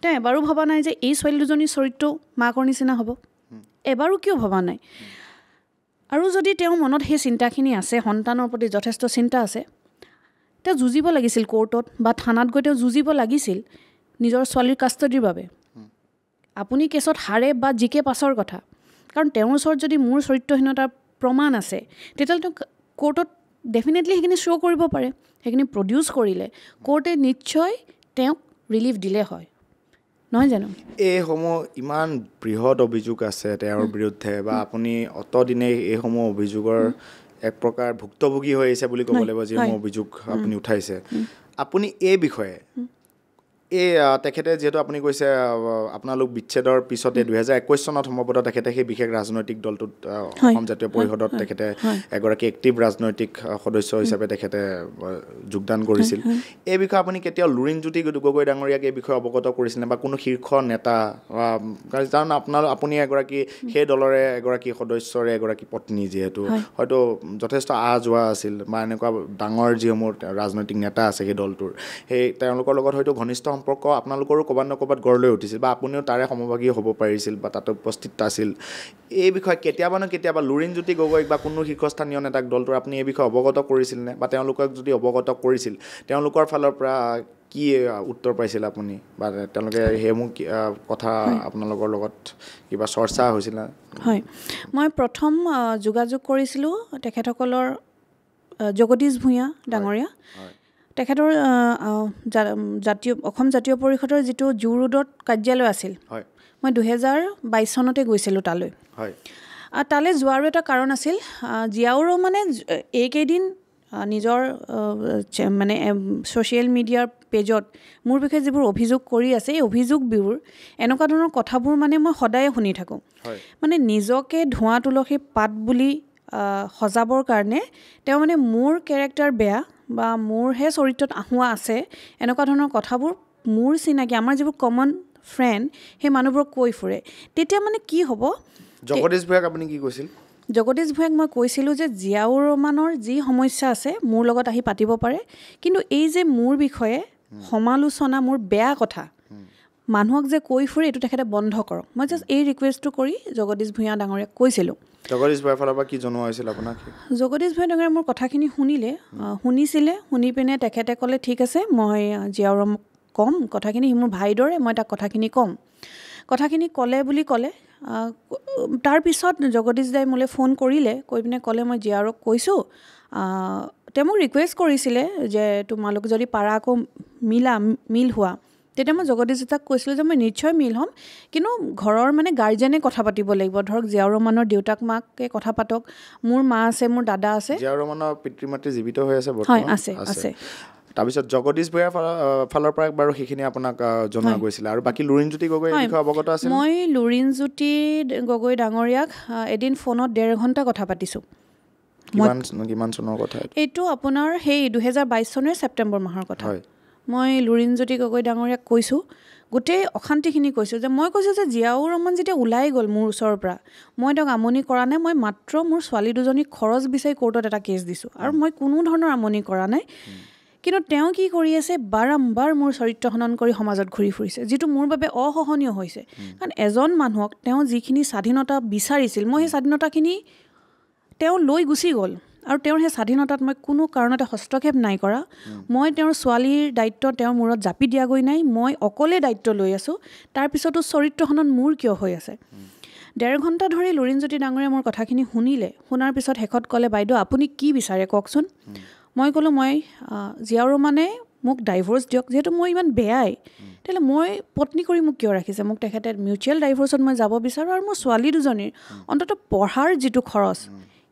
তেওঁ এবাৰো ভবা নাই যে এই ছোৱালী দুজনীৰ চৰিত্ৰ মাকৰ নিচিনা হ'ব এবাৰো কিয় ভবা নাই আৰু যদি তেওঁৰ মনত সেই চিন্তাখিনি আছে সন্তানৰ প্ৰতি যথেষ্ট চিন্তা আছে তেওঁ যুঁজিব লাগিছিল কোৰ্টত বা থানাত গৈ তেওঁ যুঁজিব লাগিছিল নিজৰ ছোৱালীৰ কাষ্টডিৰ বাবে আপুনি কেছত হাৰে বা জিকে পাছৰ কথা কাৰণ তেওঁৰ ওচৰত যদি মোৰ চৰিত্ৰহীনতাৰ প্ৰমাণ আছে তেতিয়াহ'লে তেওঁ কোৰ্টত ডেফিনেটলি সেইখিনি শ্ব' কৰিব পাৰে সেইখিনি প্ৰডিউচ কৰিলে কোৰ্টে নিশ্চয় তেওঁক ৰিলিফ দিলে হয় নহয় জানো এইসমূহ ইমান বৃহৎ অভিযোগ আছে তেওঁৰ বিৰুদ্ধে বা আপুনি অতদিনে এইসমূহ অভিযোগৰ এক প্ৰকাৰ ভুক্তভোগী হৈ আহিছে বুলি ক'ব লাগিব যিসমূহ অভিযোগ আপুনি উঠাইছে আপুনি এই বিষয়ে এই তেখেতে যিহেতু আপুনি কৈছে আপোনালোক বিচ্ছেদৰ পিছতে 2021 চনত সম্ভৱতঃ তেখেতে সেই বিশেষ ৰাজনৈতিক দলটোত অসম জাতীয় পৰিষদত তেখেতে এগৰাকী এক্টিভ ৰাজনৈতিক সদস্য হিচাপে তেখেতে যোগদান কৰিছিল এই বিষয়ে আপুনি কেতিয়াও লুৰিণজ্যোতি গগৈ ডাঙৰীয়াক এই বিষয়ে অৱগত কৰিছিল বা কোনো শীৰ্ষ নেতা কাৰণ আপুনি এগৰাকী সেই দলৰে এগৰাকী সদস্যৰে এগৰাকী পত্নী যিহেতু হয়তো যথেষ্ট যোৱা আছিল বা এনেকুৱা ডাঙৰ যিসমূহ ৰাজনৈতিক নেতা আছে সেই দলটোৰ সেই তেওঁলোকৰ লগত হয়তো ঘনিষ্ঠ সম্পৰ্ক আপোনালোকৰো ক'ৰবাত নক'ৰবাত গঢ় লৈ উঠিছিল বা আপুনিও তাৰে সমভাগী হ'ব পাৰিছিল বা তাতে উপস্থিত আছিল এই বিষয়ে কেতিয়াবা লুৰিণজ্যোতি গগৈক বা কোনো শীৰ্ষস্থানীয় নেতাক দলটোৰ আপুনি এই বিষয়ে অৱগত কৰিছিল নে বা তেওঁলোকক যদি অৱগত কৰিছিল তেওঁলোকৰ ফালৰ পৰা কি উত্তৰ পাইছিল আপুনি বা তেওঁলোকে সেইসমূহ কথা আপোনালোকৰ লগত কিবা চৰ্চা হৈছিল হয় মই প্ৰথম যোগাযোগ কৰিছিলোঁ তেখেতসকলৰ জগদীশ ভূঞা ডাঙৰীয়া তেখেতৰ অসম জাতীয় পৰিষদৰ যিটো জু ৰোডত কাৰ্যালয় আছিল মই 2022 চনতে গৈছিলোঁ তালৈ তালৈ যোৱাৰো এটা কাৰণ আছিল জিয়াউৰ ৰহমানে এইকেইদিন নিজৰ মানে ছ'চিয়েল মিডিয়াৰ পেজত মোৰ বিষয়ে যিবোৰ অভিযোগ কৰি আছে এই অভিযোগবোৰ এনেকুৱা ধৰণৰ কথাবোৰ মানে মই সদায়ে শুনি থাকোঁ মানে নিজকে ধোঁৱা তুলসী পাত বুলি সজাবৰ কাৰণে তেওঁ মানে মোৰ কেৰেক্টাৰ বেয়া বা মোৰহে চৰিত্ৰত আহুৱা আছে এনেকুৱা ধৰণৰ কথাবোৰ মোৰ চিনাকি আমাৰ যিবোৰ কমন ফ্ৰেণ্ড সেই মানুহবোৰক কৈ ফুৰে তেতিয়া মানে কি হ'ব জগদীশ ভূঞাক আপুনি কি কৈছিল জগদীশ ভূঞাক মই কৈছিলোঁ যে জিয়াউৰ ৰহমানৰ যি সমস্যা আছে মোৰ লগত আহি পাতিব পাৰে কিন্তু এই যে মোৰ বিষয়ে সমালোচনা মোৰ বেয়া কথা মানুহক যে কৈ ফুৰে এইটো তেখেতে বন্ধ কৰক মই জাষ্ট এই ৰিকুৱেষ্টটো কৰি জগদীশ ভূঞা ডাঙৰীয়াক কৈছিলোঁ জগদীশ ভূঞাৰ ফালৰ পৰা কি জনোৱা হৈছিল আপোনাক জগদীশ ভূঞা ডাঙৰীয়াই মোৰ কথাখিনি শুনিছিলে শুনি পিনে তেখেতে ক'লে ঠিক আছে মই জিয়াউৰ ৰহমানক ক'ম কথাখিনি সি মোৰ ভাইদৰে মই তাক কথাখিনি ক'ম কথাখিনি ক'লে বুলি ক'লে তাৰপিছত জগদীশ দাই মোলৈ ফোন কৰিলে কৈ পিনে ক'লে মই জিয়াউৰক কৈছোঁ তেওঁ মোক ৰিকুৱেষ্ট কৰিছিলে যে তোমালোক যদি পাৰা আকৌ মিল হোৱা তেতিয়া মই জগদীশ দাক কৈছিলোঁ যে মই নিশ্চয় মিল হ'ম কিন্তু ঘৰৰ মানে গাৰ্জেনে কথা পাতিব লাগিব ধৰক জিয়াউৰ ৰহমানৰ দেউতাক মাকে কথা পাতক মোৰ মা আছে মোৰ দাদা আছে জিয়াউৰ ৰহমানৰ পিতৃ মাতৃ জীৱিত হৈ আছে হয় আছে তাৰপিছত জগদীশ ভূঞাৰ ফালৰ পৰা বাৰু সেইখিনি আপোনাক জনোৱা গৈছিলে আৰু বাকী লুৰিণজ্যোতি গগৈৰ বিষয়ে অৱগত আছিল মই লুৰিণজ্যোতি গগৈ ডাঙৰীয়াক এদিন ফোনত 1.5 ঘণ্টা কথা পাতিছোঁ কিমান চনৰ কথা এইটো আপোনাৰ সেই 2022 চনৰ ছেপ্টেম্বৰ মাহৰ কথা মই লুৰিণজ্যোতি গগৈ ডাঙৰীয়াক কৈছোঁ গোটেই অশান্তিখিনি কৈছোঁ যে মই কৈছোঁ যে জিয়াউৰ ৰহমান যেতিয়া ওলাই গ'ল মোৰ ওচৰৰ পৰা মই তেওঁক আমনি কৰা নাই মই মাত্ৰ মোৰ ছোৱালী দুজনীক খৰচ বিচাৰি কোৰ্টত এটা কেছ দিছোঁ আৰু মই কোনো ধৰণৰ আমনি কৰা নাই কিন্তু তেওঁ কি কৰি আছে বাৰম্বাৰ মোৰ চৰিত্ৰ হনন কৰি সমাজত ঘূৰি ফুৰিছে যিটো মোৰ বাবে অসহনীয় হৈছে কাৰণ এজন মানুহক তেওঁ যিখিনি স্বাধীনতা বিচাৰিছিল মই সেই স্বাধীনতাখিনি তেওঁ লৈ গুচি গ'ল আৰু তেওঁৰ সেই স্বাধীনতাত মই কোনো কাৰণতে হস্তক্ষেপ নাই কৰা মই তেওঁৰ ছোৱালীৰ দায়িত্ব তেওঁৰ মূৰত জাপি দিয়াগৈ নাই মই অকলে দায়িত্ব লৈ আছোঁ তাৰপিছতো চৰিত্ৰ হনন মোৰ কিয় হৈ আছে 1.5 ঘণ্টা ধৰি লুৰিণজ্যোতি ডাঙৰীয়াই মোৰ কথাখিনি শুনাৰ পিছত শেষত ক'লে বাইদেউ আপুনি কি বিচাৰে কওকচোন মই ক'লোঁ মই জিয়াউৰ ৰহমানে মোক ডাইভৰ্চ দিয়ক যিহেতু মই ইমান বেয়াই তেতিয়াহ'লে মই পত্নী কৰি মোক কিয় ৰাখিছে মোক তেখেতে মিউচুৱেল ডাইভৰ্চত মই যাব বিচাৰোঁ আৰু মোৰ ছোৱালী দুজনীৰ অন্ততঃ পঢ়াৰ যিটো খৰচ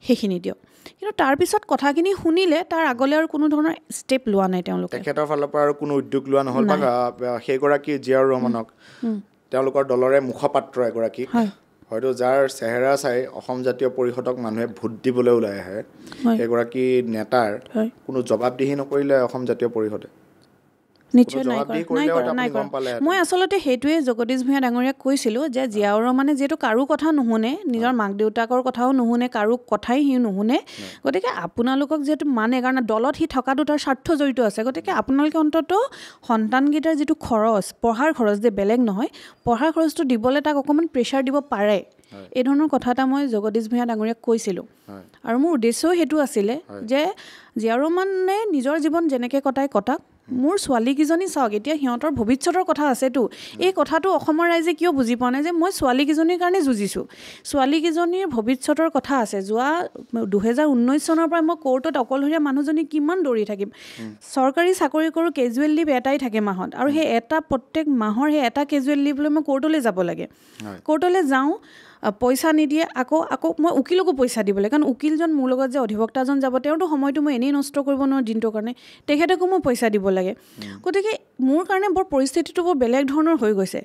সেইখিনি দিয়ক কিন্তু তাৰপিছত কথাখিনি শুনিলে তাৰ আগলৈ আৰু কোনো ধৰণৰ ষ্টেপ লোৱা নাই তেওঁলোকে তেখেতৰ ফালৰ পৰা আৰু কোনো উদ্যোগ লোৱা নহ'ল বা সেইগৰাকী জিয়াউৰ ৰহমানক তেওঁলোকৰ দলৰে মুখপাত্ৰ এগৰাকী হয়তো যাৰ চেহেৰা চাই অসম জাতীয় পৰিষদক মানুহে ভোট দিবলৈ ওলাই আহে সেইগৰাকী নেতাৰ কোনো জবাবদিহি নকৰিলে অসম জাতীয় পৰিষদে নিশ্চয় নাই মই আচলতে সেইটোৱে জগদীশ ভূঞা ডাঙৰীয়াক কৈছিলোঁ যে জিয়াউৰ ৰহমানে যিহেতু কাৰো কথা নুশুনে নিজৰ মাক দেউতাকৰ কথাও নুশুনে কাৰো কথাই সি নুশুনে গতিকে আপোনালোকক যিহেতু মানে কাৰণ দলত সি থকাটো তাৰ স্বাৰ্থ জড়িত আছে গতিকে আপোনালোকে অন্ততঃ সন্তানকেইটাৰ যিটো খৰচ পঢ়াৰ খৰচ যে বেলেগ নহয় পঢ়াৰ খৰচটো দিবলৈ তাক অকণমান প্ৰেছাৰ দিব পাৰে এই ধৰণৰ কথা এটা মই জগদীশ ভূঞা ডাঙৰীয়াক কৈছিলোঁ আৰু মোৰ উদ্দেশ্যও সেইটো আছিলে যে জিয়াউৰ ৰহমানে নিজৰ জীৱন যেনেকৈ কটাক মোৰ ছোৱালীকেইজনী চাওক এতিয়া সিহঁতৰ ভৱিষ্যতৰ কথা আছেতো এই কথাটো অসমৰ ৰাইজে কিয় বুজি পোৱা নাই যে মই ছোৱালীকেইজনীৰ কাৰণে যুঁজিছোঁ ছোৱালীকেইজনীৰ ভৱিষ্যতৰ কথা আছে যোৱা 2019 চনৰ পৰা মই কোৰ্টত অকলশৰীয়া মানুহজনী কিমান দৌৰি থাকিম চৰকাৰী চাকৰি কৰোঁ কেজুৱেল লিভ এটাই থাকে মাহত আৰু সেই এটা প্ৰত্যেক মাহৰ সেই এটা কেজুৱেল লিভ লৈ মই কোৰ্টলৈ যাব লাগে কোৰ্টলৈ যাওঁ পইচা নিদিয়ে আকৌ মই উকিলকো পইচা দিব লাগে কাৰণ উকিলজন মোৰ লগত যে অধিবক্তাজন যাব তেওঁতো সময়টো মই এনেই নষ্ট কৰিব নোৱাৰোঁ দিনটোৰ কাৰণে তেখেতকো মই পইচা দিব লাগে গতিকে মোৰ কাৰণে বৰ পৰিস্থিতিটো বৰ বেলেগ ধৰণৰ হৈ গৈছে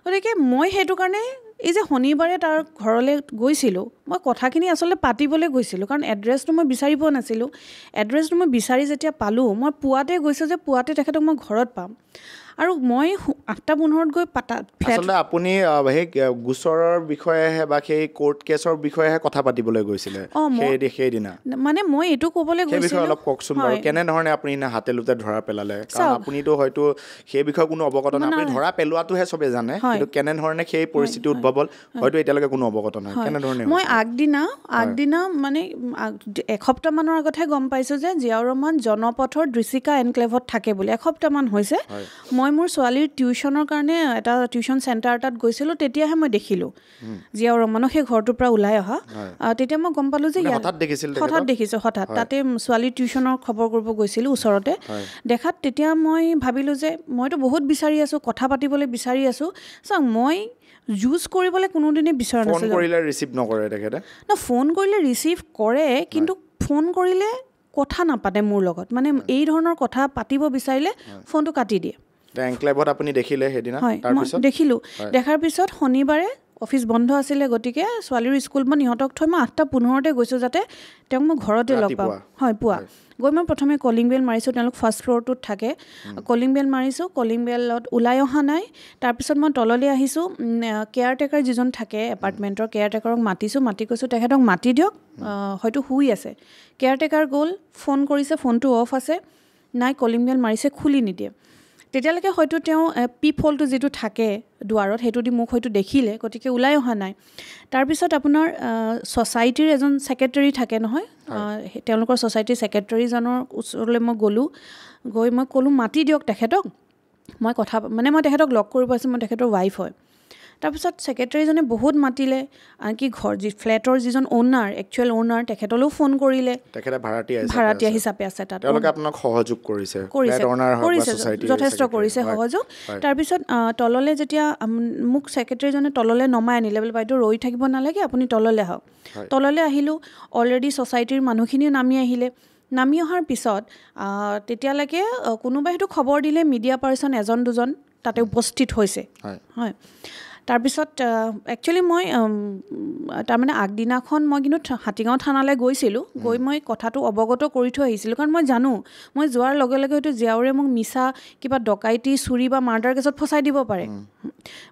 গতিকে মই সেইটো কাৰণে এই যে শনিবাৰে তাৰ ঘৰলৈ গৈছিলোঁ মই কথাখিনি আচলতে পাতিবলৈ গৈছিলোঁ কাৰণ এড্ৰেছটো মই বিচাৰি পোৱা নাছিলোঁ এড্ৰেছটো মই বিচাৰি যেতিয়া পালোঁ মই পুৱাতে গৈছোঁ যে পুৱাতে তেখেতক মই ঘৰত পাম আৰু মই 8:15 গৈ আচলতে আপুনি সেই গোচৰৰ বিষয়েহে বা সেই কোৰ্ট কেছৰ বিষয়েহে কথা পাতিবলৈ গৈছিলে সেইদিনা মানে মই এইটো ক'বলৈ গৈছিলোঁ অলপ কওকচোন বাৰু কেনেধৰণে আপুনি হাতে লোতে ধৰা পেলালে কাৰণ আপুনিতো হয়তো সেই বিষয়ে কোনো অৱগত নাই আপুনি ধৰা পেলোৱাটোহে চবে জানে কিন্তু কেনেধৰণে সেই পৰিস্থিতি উদ্ভৱ হ'ল হয়তো এতিয়ালৈকে কোনো অৱগত নাই কেনেধৰণে মই আগদিনা মানে এসপ্তাহমানৰ আগতহে গম পাইছোঁ যে জিয়াউৰ ৰহমান জনপথৰ দৃশিকা এনক্লেভত থাকে বুলি এসপ্তাহমান হৈছে মই মোৰ ছোৱালীৰ টিউশ্যনৰ কাৰণে এটা টিউশ্যন চেণ্টাৰ এটাত গৈছিলোঁ তেতিয়াহে মই দেখিলোঁ জিয়াউৰ ৰহমানক সেই ঘৰটোৰ পৰা ওলাই অহা তেতিয়া মই গম পালোঁ যে হঠাৎ দেখিছোঁ তাতে ছোৱালীৰ টিউশ্যনৰ খবৰ কৰিব গৈছিলোঁ ওচৰতে দেখাত তেতিয়া মই ভাবিলোঁ যে মইতো বহুত বিচাৰি আছোঁ কথা পাতিবলৈ বিচাৰি আছোঁ চাওক মই ইউজ কৰিবলৈ কোনোদিনে বিচৰা নাছিলোঁ ফোন কৰিলে ৰিচিভ কৰে কিন্তু ফোন কৰিলে কথা নাপাতে মোৰ লগত মানে এই ধৰণৰ কথা পাতিব বিচাৰিলে ফোনটো কাটি দিয়ে এনক্লেভত আপুনি দেখিলে সেইদিনা দেখিলোঁ দেখাৰ পিছত শনিবাৰে অফিচ বন্ধ আছিলে গতিকে ছোৱালীৰ স্কুল মই ইহঁতক থৈ মই 8:15 গৈছোঁ যাতে তেওঁক মই ঘৰতে লগ পাম হয় পুৱা গৈ মই প্ৰথমে কলিং বেল মাৰিছোঁ তেওঁলোক ফাৰ্ষ্ট ফ্ল'ৰটোত থাকে কলিং বেল মাৰিছোঁ কলিং বেলত ওলাই অহা নাই তাৰপিছত মই তললৈ আহিছোঁ কেয়াৰটেকাৰ যিজন থাকে এপাৰ্টমেণ্টৰ কেয়াৰটেকাৰক মাতি কৈছোঁ তেখেতক মাতি দিয়ক হয়তো শুই আছে কেয়াৰটেকাৰ গ'ল ফোন কৰিছে ফোনটো অফ আছে নাই কলিং বেল মাৰিছে খুলি নিদিয়ে তেতিয়ালৈকে হয়তো তেওঁ পিপ হ'লটো যিটো থাকে দুৱাৰত সেইটো দি মোক হয়তো দেখিলে গতিকে ওলাই অহা নাই তাৰপিছত আপোনাৰ ছ'চাইটিৰ এজন ছেক্ৰেটাৰী থাকে নহয় তেওঁলোকৰ ছ'চাইটিৰ ছেক্ৰেটাৰীজনৰ ওচৰলৈ মই গ'লোঁ গৈ মই ক'লোঁ মাতি দিয়ক তেখেতক মই তেখেতক লগ কৰিব আছোঁ মই তেখেতৰ ৱাইফ হয় তাৰপিছত ছেক্ৰেটাৰীজনে বহুত মাতিলে আনকি ফ্লেটৰ যিজন অ'নাৰ একচুৱেল অ'নাৰ তেখেতলৈও ফোন কৰিলে তেখেতে ভাড়াতীয়া হিচাপে আছে তাত তেওঁলোকে আপোনাক সহযোগ কৰিছে যথেষ্ট কৰিছে সহযোগ তাৰপিছত তললৈ যেতিয়া মোক ছেক্ৰেটাৰীজনে তললৈ নমাই আনিলে বোলে বাইদেউ ৰৈ থাকিব নালাগে আপুনি তললৈ আহক তললৈ আহিলোঁ অলৰেডি ছ'চাইটিৰ মানুহখিনিও নামি অহাৰ পিছত তেতিয়ালৈকে কোনোবাই সেইটো খবৰ দিলে মিডিয়া পাৰ্চন এজন দুজন তাতে উপস্থিত হৈছে হয় তাৰপিছত একচুৱেলি মই তাৰমানে আগদিনাখন মই কিন্তু হাতীগাঁও থানালৈ গৈছিলোঁ গৈ মই কথাটো অৱগত কৰি থৈ আহিছিলোঁ কাৰণ মই জানো মই যোৱাৰ লগে লগে হয়তো জীয়াউৰে মোক মিছা কিবা ডকাইতি চুৰি বা মাৰ্ডাৰ কেছত ফচাই দিব পাৰে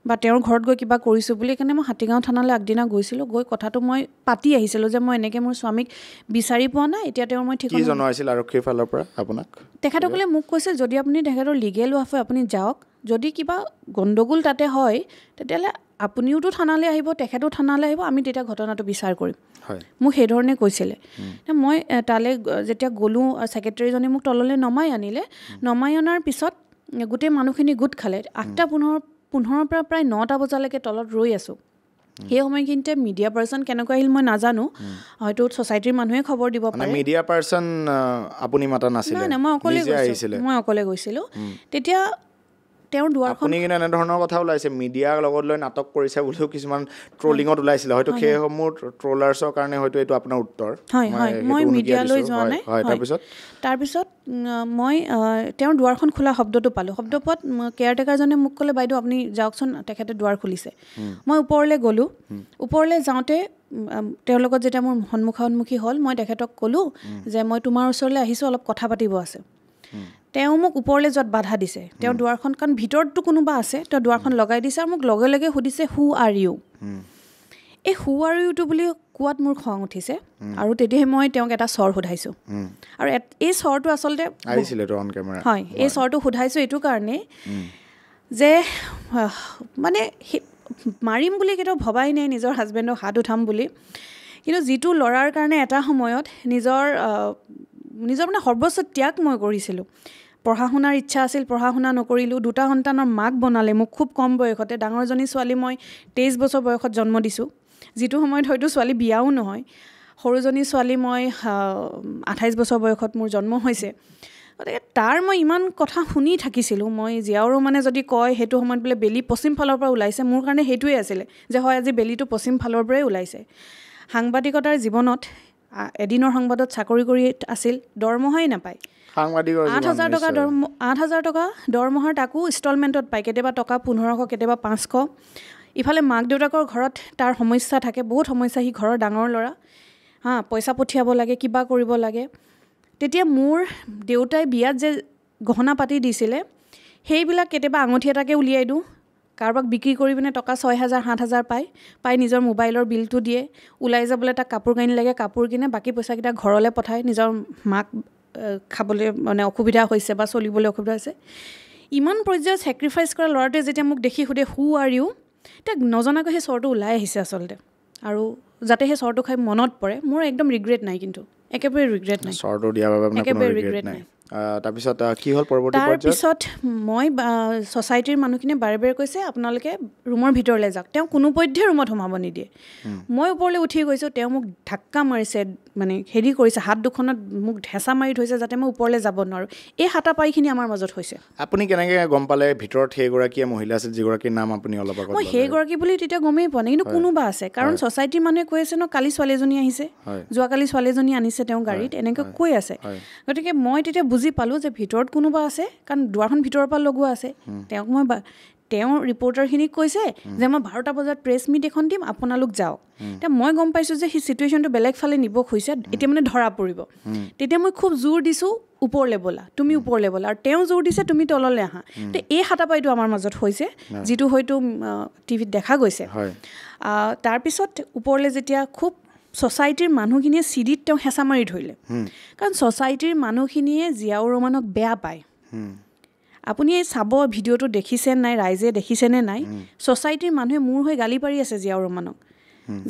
বা তেওঁৰ ঘৰত গৈ কিবা কৰিছোঁ বুলি সেইকাৰণে মই হাতীগাঁও থানালৈ আগদিনা গৈছিলোঁ গৈ কথাটো মই পাতি আহিছিলোঁ যে মই এনেকৈ মোৰ স্বামীক বিচাৰি পোৱা নাই এতিয়া তেওঁৰ মই ঠিকনা জনাইছিল আৰক্ষীৰ ফালৰ পৰা আপোনাক তেখেতসকলে মোক কৈছে যদি আপুনি তেখেতৰ লিগেল ৱাইফ হয় আপুনি যাওক যদি কিবা গণ্ডগোল তাতে হয় তেতিয়াহ'লে আপুনিওতো থানালৈ আহিব তেখেতো থানালৈ আহিব আমি তেতিয়া ঘটনাটো বিচাৰ কৰিম মোক সেইধৰণে কৈছিলে মই তালৈ যেতিয়া গ'লোঁ ছেক্ৰেটাৰীজনে মোক তললৈ নমাই আনিলে নমাই অনাৰ পিছত গোটেই মানুহখিনি গোট খালে 8:15 পৰা প্ৰায় 9টা বজালৈকে তলত ৰৈ আছোঁ সেই সময়খিনিতে মিডিয়া পাৰ্চন কেনেকৈ আহিল মই নাজানো হয়তো ছ'চাইটিৰ মানুহে খবৰ দিব পাৰে মিডিয়া পাৰ্চন আপুনি মাতা নাছিলে নাই মই অকলে গৈছিলোঁ তেতিয়া তেওঁৰ দুৱাৰখন আপুনি কিন্তু এনেধৰণৰ কথা ওলাইছে মিডিয়াৰ লগত লৈ নাটক কৰিছে বুলিও কিছুমান ট্ৰলিঙত ওলাইছিলে হয়তো সেইসমূহ ট্ৰলাৰ্ছৰ কাৰণে হয়তো এইটো আপোনাৰ উত্তৰ হয় মই মিডিয়ালৈ যোৱা নাই তাৰপিছত মই তেওঁৰ দুৱাৰখন খোলা শব্দটো পালোঁ শব্দ পোৱাত কেয়াৰটেকাৰজনে মোক ক'লে বাইদেউ আপুনি যাওকচোন তেখেতে দুৱাৰ খুলিছে মই ওপৰলৈ গ'লোঁ ওপৰলৈ যাওঁতে তেওঁৰ লগত যেতিয়া মোৰ সন্মুখী হ'ল মই তেখেতক ক'লোঁ যে মই তোমাৰ ওচৰলৈ আহিছোঁ অলপ কথা পাতিব আছে তেওঁ মোক ওপৰলৈ যোৱাত বাধা দিছে তেওঁ দুৱাৰখন কাৰণ ভিতৰততো কোনোবা আছে তেওঁ দুৱাৰখন লগাই দিছে আৰু মোক লগে লগে সুধিছে হু আৰ ইউ এই হু আৰ ইউটো বুলি কোৱাত মোৰ খং উঠিছে আৰু তেতিয়াহে মই তেওঁক এটা স্বৰ সোধাইছোঁ আৰু এই স্বৰটো আচলতে হয় এই স্বৰটো সোধাইছোঁ এইটো কাৰণে যে মানে মাৰিম বুলি কেতিয়াও ভবাই নাই নিজৰ হাজবেণ্ডক হাত উঠাম বুলি কিন্তু যিটো ল'ৰাৰ কাৰণে এটা সময়ত নিজৰ মানে সৰ্বোচ্চ ত্যাগ মই কৰিছিলোঁ পঢ়া শুনাৰ ইচ্ছা আছিল পঢ়া শুনা নকৰিলোঁ 2টা সন্তানৰ মাক বনালে মোক খুব কম বয়সতে ডাঙৰজনী ছোৱালী মই 23 বছৰ বয়সত জন্ম দিছোঁ যিটো সময়ত হয়তো ছোৱালী বিয়াও নহয় সৰুজনী ছোৱালী মই 28 বছৰ বয়সত মোৰ জন্ম হৈছে গতিকে তাৰ মই ইমান কথা শুনি থাকিছিলোঁ মই জীয়াও মানে যদি কয় সেইটো সময়ত বোলে বেলি পশ্চিম ফালৰ পৰা ওলাইছে মোৰ কাৰণে সেইটোৱে আছিলে যে হয় আজি বেলিটো পশ্চিম ফালৰ পৰাই ওলাইছে সাংবাদিকতাৰ জীৱনত এদিনৰ সংবাদত চাকৰি কৰি আছিল দৰমহাই নাপায় 8,000 টকা দৰমহাৰ তাকো ইনষ্টলমেণ্টত পায় কেতিয়াবা টকা 1,500 কেতিয়াবা 500 ইফালে মাক দেউতাকৰ ঘৰত তাৰ সমস্যা থাকে বহুত সমস্যা সি ঘৰৰ ডাঙৰ ল'ৰা পইচা পঠিয়াব লাগে কিবা কৰিব লাগে তেতিয়া মোৰ দেউতাই বিয়াত যে গহনা পাতি দিছিলে সেইবিলাক কেতিয়াবা আঙুঠি এটাকে উলিয়াই দিওঁ কাৰোবাক বিক্ৰী কৰি পিনে টকা 6,000 7,000 পাই নিজৰ মোবাইলৰ বিলটো দিয়ে ওলাই যাবলৈ তাক কাপোৰ কানি লাগে কাপোৰ কিনে বাকী পইচাকেইটা ঘৰলৈ পঠায় নিজৰ মাক খাবলৈ মানে অসুবিধা হৈছে বা চলিবলৈ অসুবিধা হৈছে ইমান পৰ্যায়ত ছেক্ৰিফাইচ কৰা ল'ৰাটোৱে যেতিয়া মোক দেখি সুধে হু আৰ ইউ তাক নজনাকৈ সেই স্বৰটো ওলাই আহিছে আচলতে আৰু যাতে সেই স্বৰটো খাই মনত পৰে মোৰ একদম ৰিগ্ৰেট নাই কিন্তু একেবাৰে ৰিগ্ৰেট নাই স্বৰটো দিয়াৰ বাবে একেবাৰে ৰিগ্ৰেট নাই তাৰপিছত কি হ'ল পৰৱৰ্তী পৰ্যায়ত তাৰপিছত মই ছ'চাইটিৰ মানুহখিনিয়ে বাৰে বাৰে কৈছে আপোনালোকে ৰুমৰ ভিতৰলৈ যাওক তেওঁ কোনোপধ্যে ৰুমত সোমাব নিদিয়ে মই ওপৰলৈ উঠি গৈছোঁ তেওঁ মোক ধাক্কা মাৰিছে মানে হেৰি কৰিছে হাত দুখনত মোক ঢেঁচা মাৰি থৈছে যাতে মই ওপৰলৈ যাব নোৱাৰোঁ এই হাতাপাইখিনি আমাৰ মাজত হৈছে আপুনি কেনেকৈ গম পালে ভিতৰত সেইগৰাকীয়ে মহিলা আছিল যিগৰাকীৰ নাম আপুনি অলপ আগত মই সেইগৰাকী বুলি তেতিয়া গমেই পোৱা নাই কিন্তু কোনোবা আছে কাৰণ ছ'চাইটিৰ মানুহে কৈ আছে ন কালি ছোৱালীজনী আহিছে যোৱাকালি ছোৱালীজনী আনিছে তেওঁ গাড়ীত এনেকৈ কৈ আছে গতিকে মই তেতিয়া বুজি পালোঁ যে ভিতৰত কোনোবা আছে কাৰণ দুৱাৰখন ভিতৰৰ পৰা লগোৱা আছে তেওঁক মই তেওঁ ৰিপৰ্টাৰখিনিক কৈছে যে মই 12টা বজাত প্ৰেছ মিট এখন দিম, আপোনালোক যাওক। এতিয়া মই গম পাইছোঁ যে সেই চিটুৱেশ্যনটো বেলেগ ফালে নিব খুজিছে, এতিয়া মানে ধৰা পৰিব। তেতিয়া মই খুব জোৰ দিছোঁ ওপৰলৈ ব'লা, তুমি ওপৰলৈ ব'লা, আৰু তেওঁ জোৰ দিছে তুমি তললৈ আহা। তো এই হাতাপাইটো আমাৰ মাজত হৈছে, যিটো হয়তো টিভিত দেখা গৈছে। তাৰপিছত ওপৰলৈ যেতিয়া খুব ছ'চাইটিৰ মানুহখিনিয়ে চিৰিত তেওঁ হেঁচা মাৰি ধৰিলে, কাৰণ ছ'চাইটিৰ মানুহখিনিয়ে জিয়াউৰ ৰহমানক বেয়া পায়। আপুনি চাব ভিডিঅ'টো দেখিছে নাই, ৰাইজে দেখিছেনে নাই, ছ'চাইটিৰ মানুহে মূৰ হৈ গালি পাৰি আছে জিয়াউৰ ৰহমানক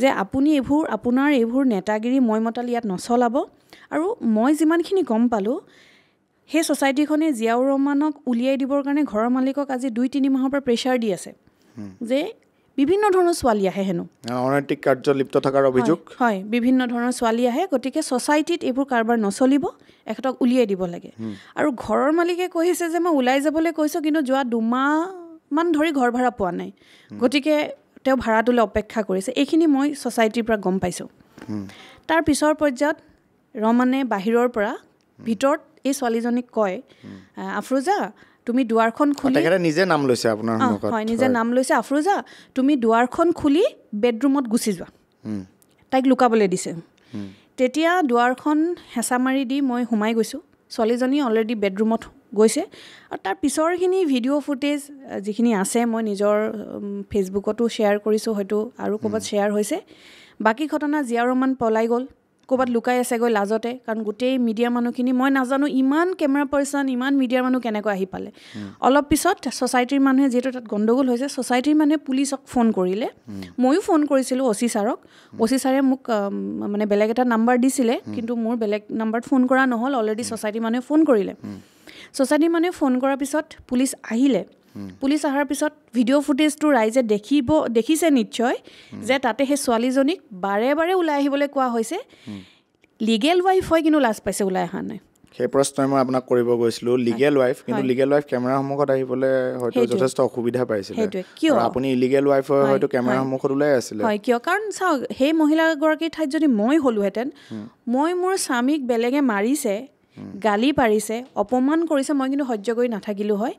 যে আপুনি আপোনাৰ এইবোৰ নেতাগিৰি মই মতালি ইয়াত নচলাব। আৰু মই যিমানখিনি গম পালোঁ, সেই ছ'চাইটিখনে জিয়াউৰ ৰহমানক উলিয়াই দিবৰ কাৰণে ঘৰৰ মালিকক আজি 2-3 মাহৰ পৰা প্ৰেছাৰ দি আছে যে বিভিন্ন ধৰণৰ ছোৱালী আহে হেনো, অনৈতিক কাৰ্য লিপ্ত থকাৰ অভিযোগ। হয়, বিভিন্ন ধৰণৰ ছোৱালী আহে, গতিকে ছ'চাইটিত এইবোৰ কাৰোবাৰ নচলিব, এখেতক উলিয়াই দিব লাগে। আৰু ঘৰৰ মালিকে কৈছে যে মই ওলাই যাবলৈ কৈছোঁ, কিন্তু যোৱা 2 মাহমান ধৰি ঘৰ ভাড়া পোৱা নাই, গতিকে তেওঁ ভাড়াটোলৈ অপেক্ষা কৰিছে। এইখিনি মই ছ'চাইটিৰ পৰা গম পাইছোঁ। তাৰ পিছৰ পৰ্যায়ত ৰহমানে বাহিৰৰ পৰা ভিতৰত এই ছোৱালীজনীক কয়, আফৰোজা তুমি দুৱাৰখন খুলি, নিজে নাম লৈছে আপোনাৰ সন্মুখত, হয় নিজে নাম লৈছে, আফৰোজা তুমি দুৱাৰখন খুলি বেডৰুমত গুচি যোৱা, তাইক লুকাবলৈ দিছে। তেতিয়া দুৱাৰখন হেঁচা মাৰি দি মই সোমাই গৈছোঁ। ছোৱালীজনী অলৰেডি বেডৰুমত গৈছে। আৰু তাৰ পিছৰখিনি ভিডিঅ' ফুটেজ যিখিনি আছে মই নিজৰ ফেচবুকতো শ্বেয়াৰ কৰিছোঁ, হয়তো আৰু ক'ৰবাত শ্বেয়াৰ হৈছে। বাকী ঘটনা জিয়াউৰ ৰহমান পলাই গ'ল, ক'ৰবাত লুকাই আছেগৈ লাজতে, কাৰণ গোটেই মিডিয়াৰ মানুহখিনি, মই নাজানো ইমান কেমেৰা পাৰ্চন, ইমান মিডিয়াৰ মানুহ কেনেকৈ আহি পালে। অলপ পিছত ছ'চাইটিৰ মানুহে, যিহেতু তাত গণ্ডগোল হৈছে, ছ'চাইটিৰ মানুহে পুলিচক ফোন কৰিলে। ময়ো ফোন কৰিছিলোঁ অচি ছাৰক। অচি ছাৰে মোক মানে বেলেগ এটা নাম্বাৰ দিছিলে, কিন্তু মোৰ বেলেগ নাম্বাৰত ফোন কৰা নহ'ল, অলৰেডি ছ'চাইটিৰ মানুহে ফোন কৰিলে। ছ'চাইটিৰ মানুহে ফোন কৰাৰ পিছত পুলিচ আহিলে। পুলিচ অহাৰ পিছত ভিডিঅ' ফুটেজটো ৰাইজে দেখিছে নিশ্চয়, যে তাতে সেই ছোৱালীজনীক বাৰে বাৰে ওলাই আহিবলৈ কোৱা হৈছে। লিগেল ৱাইফ হয়, কিন্তু লাজ পাইছে, ওলাই অহা নাই। সেই প্ৰশ্নই মই আপোনাক কৰিব গৈছিলোঁ, লিগেল ৱাইফ, কিন্তু লিগেল ৱাইফ কেমেৰাৰ সন্মুখত আহিবলৈ হয়তো যথেষ্ট অসুবিধা পাইছিলে। কিয় আপুনি ইলিগেল ৱাইফ হৈ হয়তো কেমেৰাৰ সন্মুখত ওলাই আছিলে। হয়, কিয়? কাৰণ চাওক, সেই মহিলাগৰাকীৰ ঠাইত যদি মই হ'লোহেঁতেন, মই মোৰ স্বামীক বেলেগে মাৰিছে, গালি পাৰিছে, অপমান কৰিছে, মই কিন্তু সহ্য কৰি নাথাকিলোঁ হয়।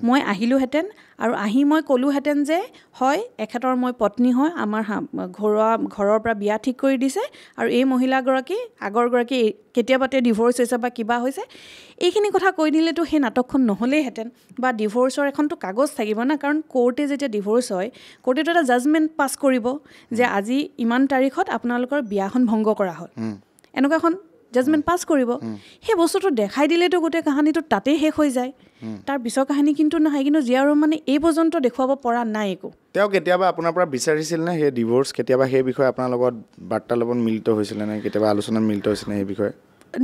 মই আহিলোহেঁতেন আৰু আহি মই ক'লোহেঁতেন যে হয় এখেতৰ মই পত্নী হয়, আমাৰ ঘৰৰ পৰা বিয়া ঠিক কৰি দিছে, আৰু এই মহিলাগৰাকী আগৰগৰাকী কেতিয়াবাতে ডিভ'ৰ্চ হৈছে বা কিবা হৈছে। এইখিনি কথা কৈ দিলেতো সেই নাটকখন নহ'লেইহেঁতেন, বা ডিভ'ৰ্চৰ এখনতো কাগজ থাকিব না, কাৰণ কোৰ্টে যেতিয়া ডিভ'ৰ্চ হয়, কোৰ্টেতো এটা জাজমেণ্ট পাছ কৰিব যে আজি ইমান তাৰিখত আপোনালোকৰ বিয়াখন ভংগ কৰা হ'ল, এনেকুৱা এখন জাজমেণ্ট পাছ কৰিব। সেই বস্তুটো দেখাই দিলেতো গোটেই কাহিনীটো তাতেই শেষ হৈ যায়, তাৰ পিছৰ কাহিনী কিন্তু নাহে। কিন্তু জিয়াউৰ ৰহমানে এই পৰ্যন্ত দেখুৱাব পৰা নাই একো। তেওঁ কেতিয়াবা আপোনাৰ পৰা বিচাৰিছিল নে সেই ডিভ'ৰ্চ? কেতিয়াবা সেই বিষয়ে আপোনাৰ লগত বাৰ্তালাপত মিলিত হৈছিলে নে, কেতিয়াবা আলোচনাত মিলিত হৈছিলে সেই বিষয়ে?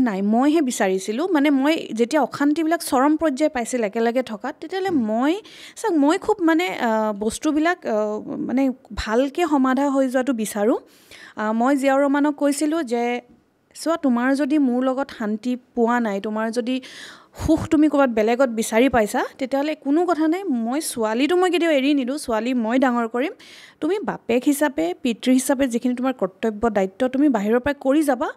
নাই, মইহে বিচাৰিছিলোঁ। মানে মই যেতিয়া অশান্তিবিলাক চৰম পৰ্যায় পাইছিল একেলগে থকাত, তেতিয়াহ'লে মই খুব মানে বস্তুবিলাক মানে ভালকৈ সমাধা হৈ যোৱাটো বিচাৰোঁ। মই জিয়াউৰ ৰহমানক কৈছিলোঁ যে চোৱা, তোমাৰ যদি মোৰ লগত শান্তি পোৱা নাই, তোমাৰ যদি সুখ তুমি ক'ৰবাত বেলেগত বিচাৰি পাইছা, তেতিয়াহ'লে কোনো কথা নাই, মই ছোৱালীটো মই কেতিয়াও এৰি নিদিওঁ, ছোৱালী মই ডাঙৰ কৰিম। তুমি বাপেক হিচাপে, পিতৃ হিচাপে যিখিনি তোমাৰ কৰ্তব্য দায়িত্ব তুমি বাহিৰৰ পৰা কৰি যাবা,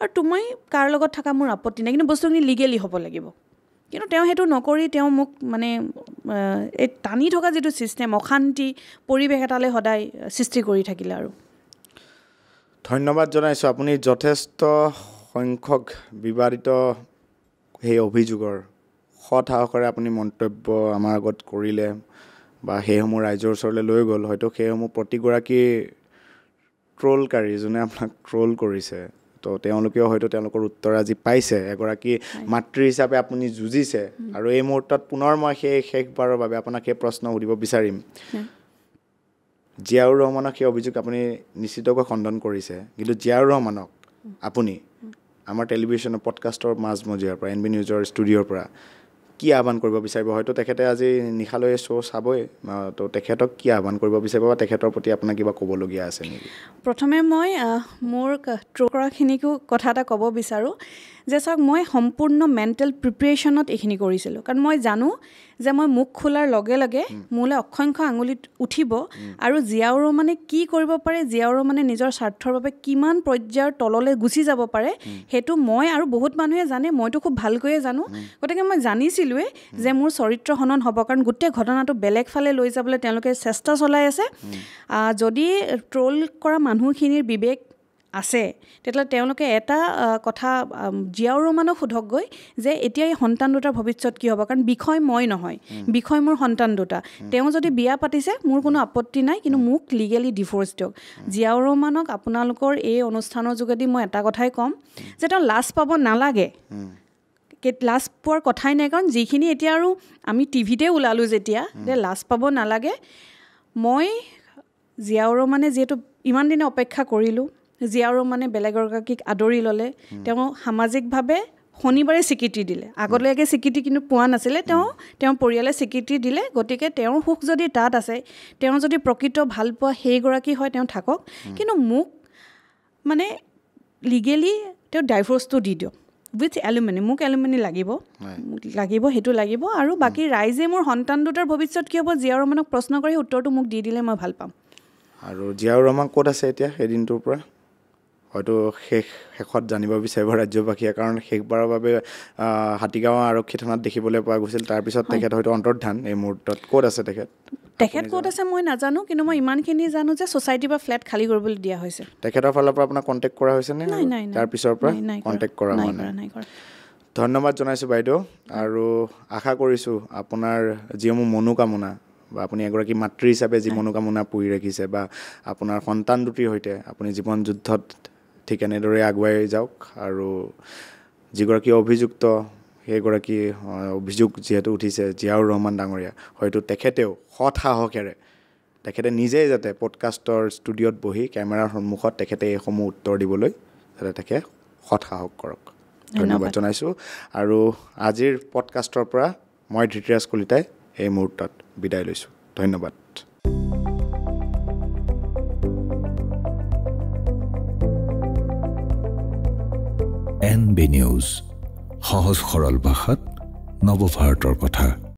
আৰু তুমি কাৰ লগত থকা মোৰ আপত্তি নাই, কিন্তু বস্তুখিনি লিগেলি হ'ব লাগিব। কিন্তু তেওঁ সেইটো নকৰি তেওঁ মোক মানে এই টানি থকা যিটো ছিষ্টেম, অশান্তি পৰিৱেশ এটালৈ সদায় সৃষ্টি কৰি থাকিলে। আৰু ধন্যবাদ জনাইছোঁ। আপুনি যথেষ্ট সংখ্যক বিবাদিত সেই অভিযোগৰ সৎ সাহসেৰে আপুনি মন্তব্য আমাৰ আগত কৰিলে, বা সেইসমূহ ৰাইজৰ ওচৰলৈ লৈ গ'ল। হয়তো সেইসমূহ প্ৰতিগৰাকী ট্ৰলকাৰী যোনে আপোনাক ট্ৰল কৰিছে, তো তেওঁলোকেও হয়তো তেওঁলোকৰ উত্তৰ আজি পাইছে। এগৰাকী মাতৃ হিচাপে আপুনি যুঁজিছে, আৰু এই মুহূৰ্তত পুনৰ মই সেই শেষবাৰৰ বাবে আপোনাক সেই প্ৰশ্ন সুধিব বিচাৰিম। জিয়াউৰ ৰহমানক সেই অভিযোগ আপুনি নিশ্চিতকৈ খণ্ডন কৰিছে, কিন্তু জিয়াউৰ ৰহমানক আপুনি আমাৰ টেলিভিশ্যনৰ পডকাষ্টৰ মাজমজিয়াৰ পৰা, NB নিউজৰ ষ্টুডিঅ'ৰ পৰা কি আহ্বান কৰিব বিচাৰিব? হয়তো তেখেতে আজি নিশালৈ শ্ব' চাবই, তো তেখেতক কি আহ্বান কৰিব বিচাৰিব, বা তেখেতৰ প্ৰতি আপোনাৰ কিবা ক'বলগীয়া আছে নেকি? প্ৰথমে মই মোৰ ট্ৰল কৰাখিনিকো কথা এটা ক'ব বিচাৰোঁ যে চাওক মই সম্পূৰ্ণ মেণ্টেল প্ৰিপেৰেশ্যনত এইখিনি কৰিছিলোঁ কাৰণ মই জানো যে মই মুখ খোলাৰ লগে লগে মোলৈ অসংখ্য আঙুলিত উঠিব আৰু জিয়াউৰ ৰহমানে কি কৰিব পাৰে জিয়াউৰ ৰহমানে নিজৰ স্বাৰ্থৰ বাবে কিমান পৰ্যায়ৰ তললৈ গুচি যাব পাৰে সেইটো মই আৰু বহুত মানুহে জানে মইতো খুব ভালকৈয়ে জানো গতিকে মই জানিছিলোঁৱে যে মোৰ চৰিত্ৰ হনন হ'ব কাৰণ গোটেই ঘটনাটো বেলেগ ফালে লৈ যাবলৈ তেওঁলোকে চেষ্টা চলাই আছে যদি ট্ৰল কৰা মানুহখিনিৰ বিবেক আছে তেতিয়াহ'লে তেওঁলোকে এটা কথা জিয়াউৰ ৰহমানক সোধকগৈ যে এতিয়া এই সন্তান দুটাৰ ভৱিষ্যত কি হ'ব কাৰণ বিষয় মই নহয় বিষয় মোৰ সন্তান দুটা তেওঁ যদি বিয়া পাতিছে মোৰ কোনো আপত্তি নাই কিন্তু মোক লিগেলি ডিভ'ৰ্চ দিয়ক জিয়াউৰ ৰহমানক আপোনালোকৰ এই অনুষ্ঠানৰ যোগেদি মই এটা কথাই ক'ম যে তেওঁ লাজ পাব নালাগে লাজ পোৱাৰ কথাই নাই কাৰণ যিখিনি এতিয়া আৰু আমি টিভিতে ওলালোঁ যেতিয়া যে লাজ পাব নালাগে মই জিয়াউৰ ৰহমানে যিহেতু ইমান দিনে অপেক্ষা কৰিলোঁ জিয়াউৰ ৰহমানে বেলেগৰ গৰাকীক আদৰি ল'লে তেওঁ সামাজিকভাৱে শনিবাৰে স্বীকৃতি দিলে আগলৈকে স্বীকৃতি কিন্তু পোৱা নাছিলে তেওঁ পৰিয়ালে স্বীকৃতি দিলে গতিকে তেওঁৰ সুখ যদি তাত আছে তেওঁ যদি প্ৰকৃত ভাল পোৱা সেইগৰাকী হয় তেওঁ থাকক কিন্তু মোক মানে লিগেলি তেওঁ ডাইভৰ্চটো দি দিয়ক উইথ এলুমিনি মোক এলুমিনি লাগিব সেইটো লাগিব আৰু বাকী ৰাইজে মোৰ সন্তান দুটাৰ ভৱিষ্যত কি হ'ব জিয়াউৰ ৰহমানক প্ৰশ্ন কৰি উত্তৰটো মোক দি দিলে মই ভাল পাম আৰু জিয়াউৰ ৰহমান ক'ত আছে এতিয়া সেই দিনটোৰ পৰা হয়তো শেষত জানিব বিচাৰিব ৰাজ্যবাসীয়ে কাৰণ শেষবাৰৰ বাবে হাতীগাঁও আৰক্ষী থানাত দেখিবলৈ পোৱা গৈছিল তাৰপিছত তেখেত হয়তো অন্তৰ্ধান এই মুহূৰ্তত ক'ত আছে তেখেত ক'ত আছে মই নাজানো কিন্তু মই ইমানখিনি জানো যে ছ'চাইটিৰ পৰা ফ্লেট খালী কৰিবলৈ দিয়া হৈছে তেখেতৰ ফালৰ পৰা আপোনাক কণ্টেক্ট কৰা হৈছেনে তাৰপিছৰ পৰা কণ্টেক্ট কৰা হোৱা নাই ধন্যবাদ জনাইছোঁ বাইদেউ আৰু আশা কৰিছোঁ আপোনাৰ যিসমূহ মনোকামনা বা আপুনি এগৰাকী মাতৃ হিচাপে যি মনোকামনা পুহি ৰাখিছে বা আপোনাৰ সন্তান দুটিৰ সৈতে আপুনি জীৱন যুদ্ধত ঠিক এনেদৰে আগুৱাই যাওক আৰু যিগৰাকী অভিযুক্ত সেইগৰাকী অভিযোগ যিহেতু উঠিছে জিয়াউৰ ৰহমান ডাঙৰীয়া হয়তো তেখেতেও সৎ সাহসেৰে তেখেতে নিজেই যাতে পডকাষ্টৰ ষ্টুডিঅ'ত বহি কেমেৰাৰ সন্মুখত তেখেতে এইসমূহ উত্তৰ দিবলৈ যাতে তেখেতে সৎ সাহস কৰক ধন্যবাদ জনাইছোঁ আৰু আজিৰ পডকাষ্টৰ পৰা মই ধৃতিৰাজ কলিতাই এই মুহূৰ্তত বিদায় লৈছোঁ ধন্যবাদ NB নিউজ সহজ সৰল ভাষাত নৱভাৰতৰ কথা